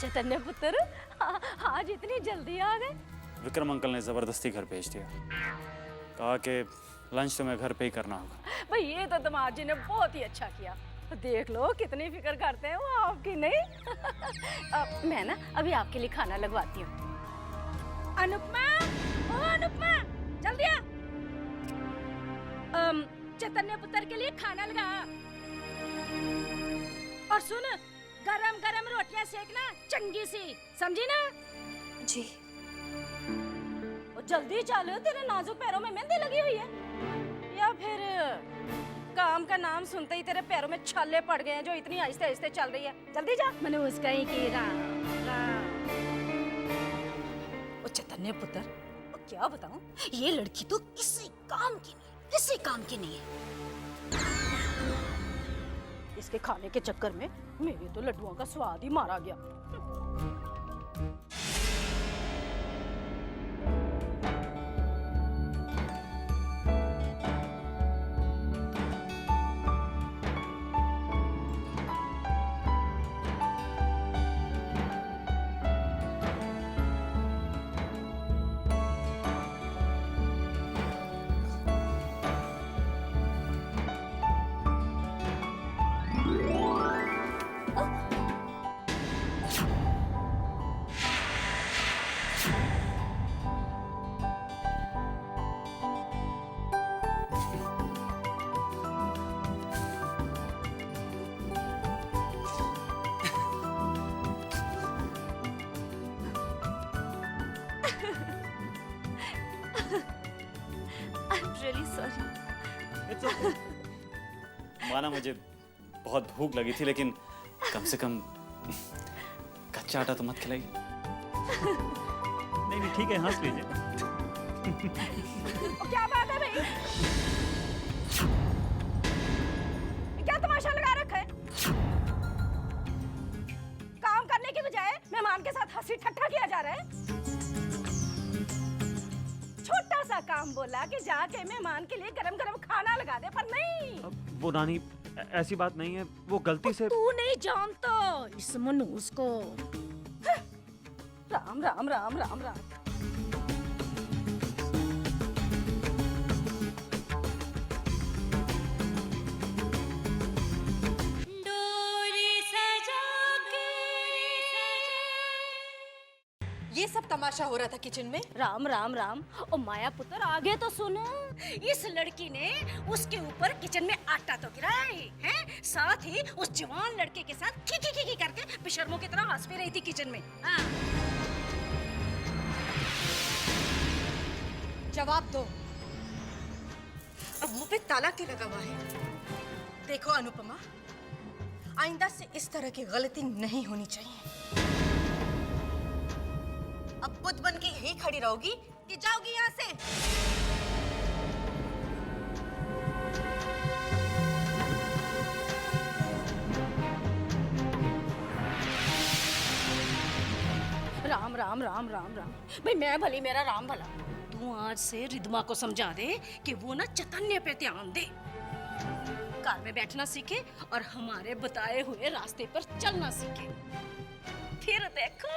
चैतन्य पुत्र, आज इतनी जल्दी आ गए? विक्रम अंकल ने जबरदस्ती घर भेज दिया, कहा कि लंच तुम्हें घर पे ही करना होगा। भाई ये तो तुम्हार जी ने बहुत ही अच्छा किया। देख लो कितनी फिक्र करते हैं वो आपकी, नहीं? मैं ना अभी आपके लिए खाना लगवाती हूँ। अनुपमा, ओ अनुपमा, जल्दी आ। चैतन्य पुत्र के लिए खाना लगा। और सुन, गरम गरम रोटियां सेकना चंगी सी, समझी ना? जी। और जल्दी चलो, तेरे नाजुक पैरों में मेहंदी लगी हुई है। या फिर काम का नाम सुनते ही तेरे पैरों में छाले पड़ गए हैं जो इतनी आहिस्ते आहिस्ते चल रही है। जल्दी जा। मैंने उसका ही की राम राम। ओ चैतन्य पुत्र, क्या बताऊं, ये लड़की तो किसी काम की नहीं, किसी काम की नहीं है। इसके खाने के चक्कर में मेरे तो लड्डुओं का स्वाद ही मारा गया। माना मुझे बहुत भूख लगी थी, लेकिन कम से कम कच्चा आटा तो मत खिलाइए। नहीं ठीक है, हंस लीजिए। क्या बात है भाई? क्या तमाशा लगा रखा है? काम करने की बजाय मेहमान के साथ हंसी ठट्ठा किया जा रहा है। छोटा सा काम बोला कि जाके मेहमान के लिए गरम गरम खाना लगा दे, पर नहीं। वो नानी, ऐसी बात नहीं है, वो गलती से। तू नहीं जानता इस मनूस को। राम राम राम राम राम। ये सब तमाशा हो रहा था किचन में। राम राम राम। ओ माया पुत्र, आगे तो सुनो। इस लड़की ने उसके ऊपर किचन में आटा तो गिराया है, साथ ही उस जवान लड़के के साथ खी करके बेशर्मों की तरह हंस भी रही थी किचन में। हाँ। जवाब दो। अब मुंह पे ताला क्यों लगा हुआ है? देखो अनुपमा, आइंदा से इस तरह की गलती नहीं होनी चाहिए। अब बुद्ध बन के यहीं खड़ी रहोगी कि जाओगी यहाँ से? राम राम राम राम राम। भाई मैं भली मेरा राम भला। तू आज से रिद्मा को समझा दे कि वो ना चैतन्य पे ध्यान दे, कार में बैठना सीखे और हमारे बताए हुए रास्ते पर चलना सीखे। फिर देखो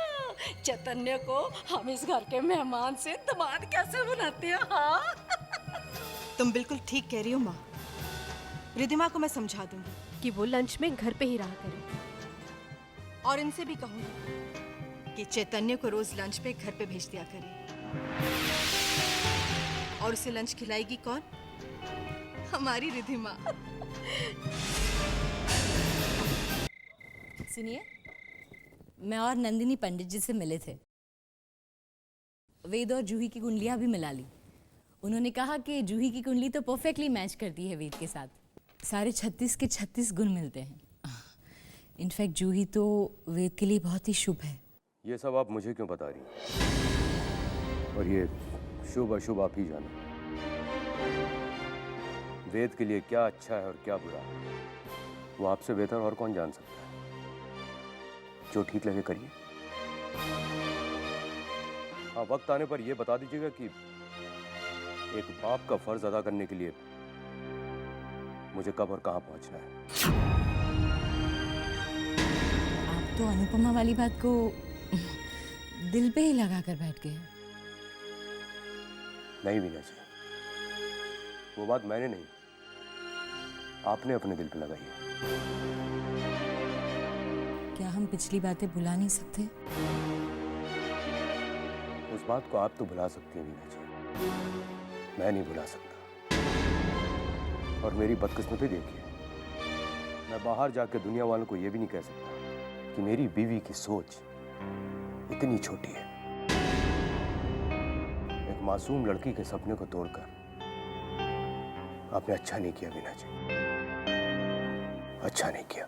चैतन्य को हम इस घर के मेहमान से दामाद कैसे बनाते हैं। हाँ? तुम बिल्कुल ठीक कह रही हो माँ। रिद्धिमा को मैं समझा दूंगी कि वो लंच में घर पे ही रहा करे, और इनसे भी कहूंगी कि चैतन्य को रोज लंच पे घर पे भेज दिया करे। और उसे लंच खिलाएगी कौन? हमारी रिद्धिमा। सुनिए, मैं और नंदिनी पंडित जी से मिले थे। वेद और जूही की कुंडलियां भी मिला ली। उन्होंने कहा कि जूही की कुंडली तो परफेक्टली मैच करती है वेद के साथ। सारे 36 के 36 गुण मिलते हैं। इनफैक्ट जूही तो वेद के लिए बहुत ही शुभ है। ये सब आप मुझे क्यों बता रही हैं? और ये शुभ अशुभ आप ही जानो। वेद के लिए क्या अच्छा है और क्या बुरा, वो आपसे बेहतर और कौन जान सकता है। जो ठीक लगे करिए। हाँ, वक्त आने पर यह बता दीजिएगा कि एक बाप का फर्ज अदा करने के लिए मुझे कब और कहां पहुंचना है। आप तो अनुपमा वाली बात को दिल पे ही लगा कर बैठ गए। नहीं वीना जी, वो बात मैंने नहीं, आपने अपने दिल पे लगाई है। क्या हम पिछली बातें भुला नहीं सकते? उस बात को आप तो भुला सकती हैं वीना जी, मैं नहीं भुला सकता। और मेरी बदकिस्मती देखिए, मैं बाहर जाकर दुनिया वालों को यह भी नहीं कह सकता कि मेरी बीवी की सोच इतनी छोटी है। एक मासूम लड़की के सपने को तोड़कर आपने अच्छा नहीं किया वीना जी, अच्छा नहीं किया।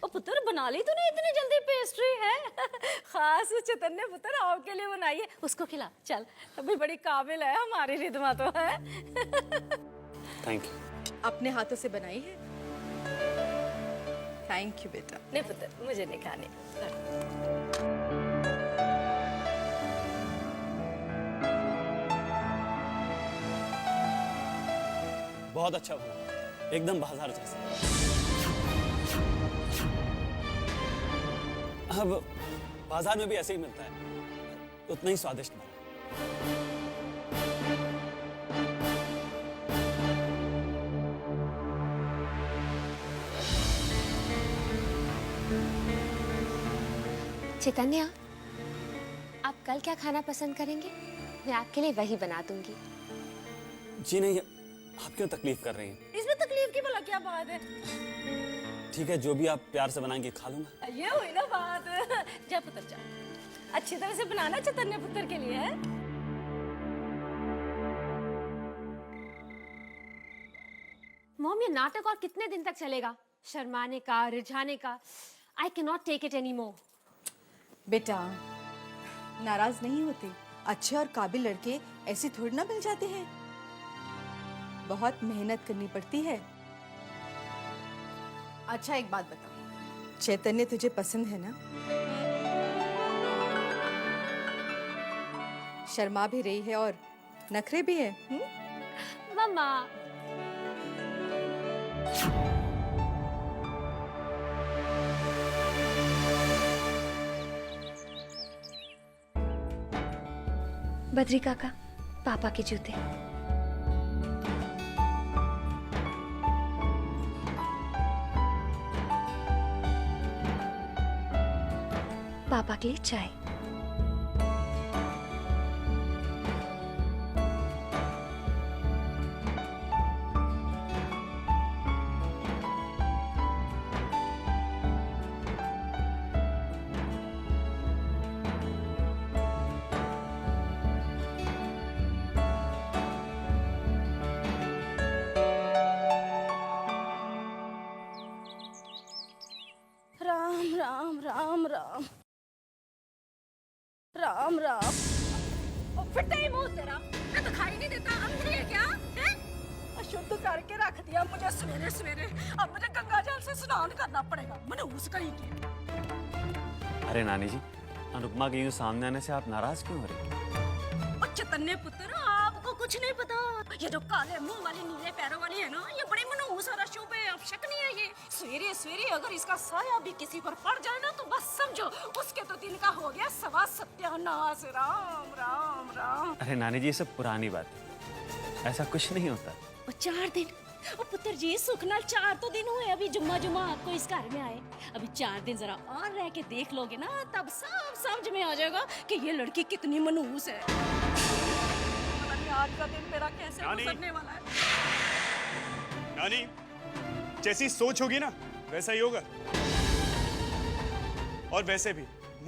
ओ पुत्र, बना ली तूने इतनी जल्दी पेस्ट्री है? खास चैतन्य पुत्र आपके लिए बनाई है, उसको खिला। चल, अभी बड़ी काबिल है हमारी रिधमा तो है। Thank you. अपने हाथों से बनाई है? थैंक यू बेटा। नहीं पुत्र, मुझे नहीं खानी। बहुत अच्छा बना, एकदम बाजार जैसा। अब बाजार में भी ऐसे ही मिलता है, उतना ही स्वादिष्ट बना। चैतन्य, आप कल क्या खाना पसंद करेंगे? मैं आपके लिए वही बना दूंगी। जी नहीं, आप क्यों तकलीफ कर रही हैं? इसमें तकलीफ की भला क्या बात है? ठीक है, जो भी आप प्यार से बनाएंगे खा लूंगा। ये हुई ना बात। जा पुत्र जा, अच्छी तरह से बनाना चैतन्य पुत्र के लिए है। मॉम, ये नाटक और कितने दिन तक चलेगा? शर्माने का, रिझाने का। I cannot take it anymore. बेटा, नाराज नहीं होते। अच्छे और काबिल लड़के ऐसे थोड़ी ना मिल जाते हैं, बहुत मेहनत करनी पड़ती है। अच्छा एक बात बता, चैतन्य तुझे पसंद है ना? शर्मा भी रही है और नखरे भी है। मम्मा, बद्री काका, पापा के जूते। पापा के लिए चाय। राम राम राम राम राम राम। फिरता ही मुंह तेरा, मैं दिखाई नहीं देता, अंधेरी है क्या? है? अशुद्ध करके रख दिया मुझे सवेरे सवेरे। अब मुझे गंगा जल से स्नान करना पड़ेगा। मैंने उसका ही किया। अरे नानी जी, अनुपमा के यूं सामने आने से आप नाराज क्यों हो रही? और चैतन्य पुत्र, आपको कुछ नहीं पता। ये जो काले मुंह वाली नीले पैरों वाली है ना, ये बड़ी मनहूस और अशुभ है, अपशकुनी है ये। सवेरे सवेरे अगर इसका साया भी किसी पर पड़ जाए ना, तो बस समझो उसके तो दिन का हो गया सवा सत्यानाश। राम राम राम। अरे नानी जी, ये सब पुरानी बात है, ऐसा कुछ नहीं होता। और 4 दिन, ओ पुत्र जी, सुखनाल 4 तो दिन हुए अभी जुम्मा जुम्मा आपको इस घर में आए। अभी 4 दिन जरा और रह के देख लोगे ना, तब सब समझ में आ जाएगा कि ये लड़की कितनी मनहूस है। आज का दिन मेरा कैसे गुजरने वाला है? नानी, जैसी सोच होगी ना वैसा ही होगा। और वैसे भी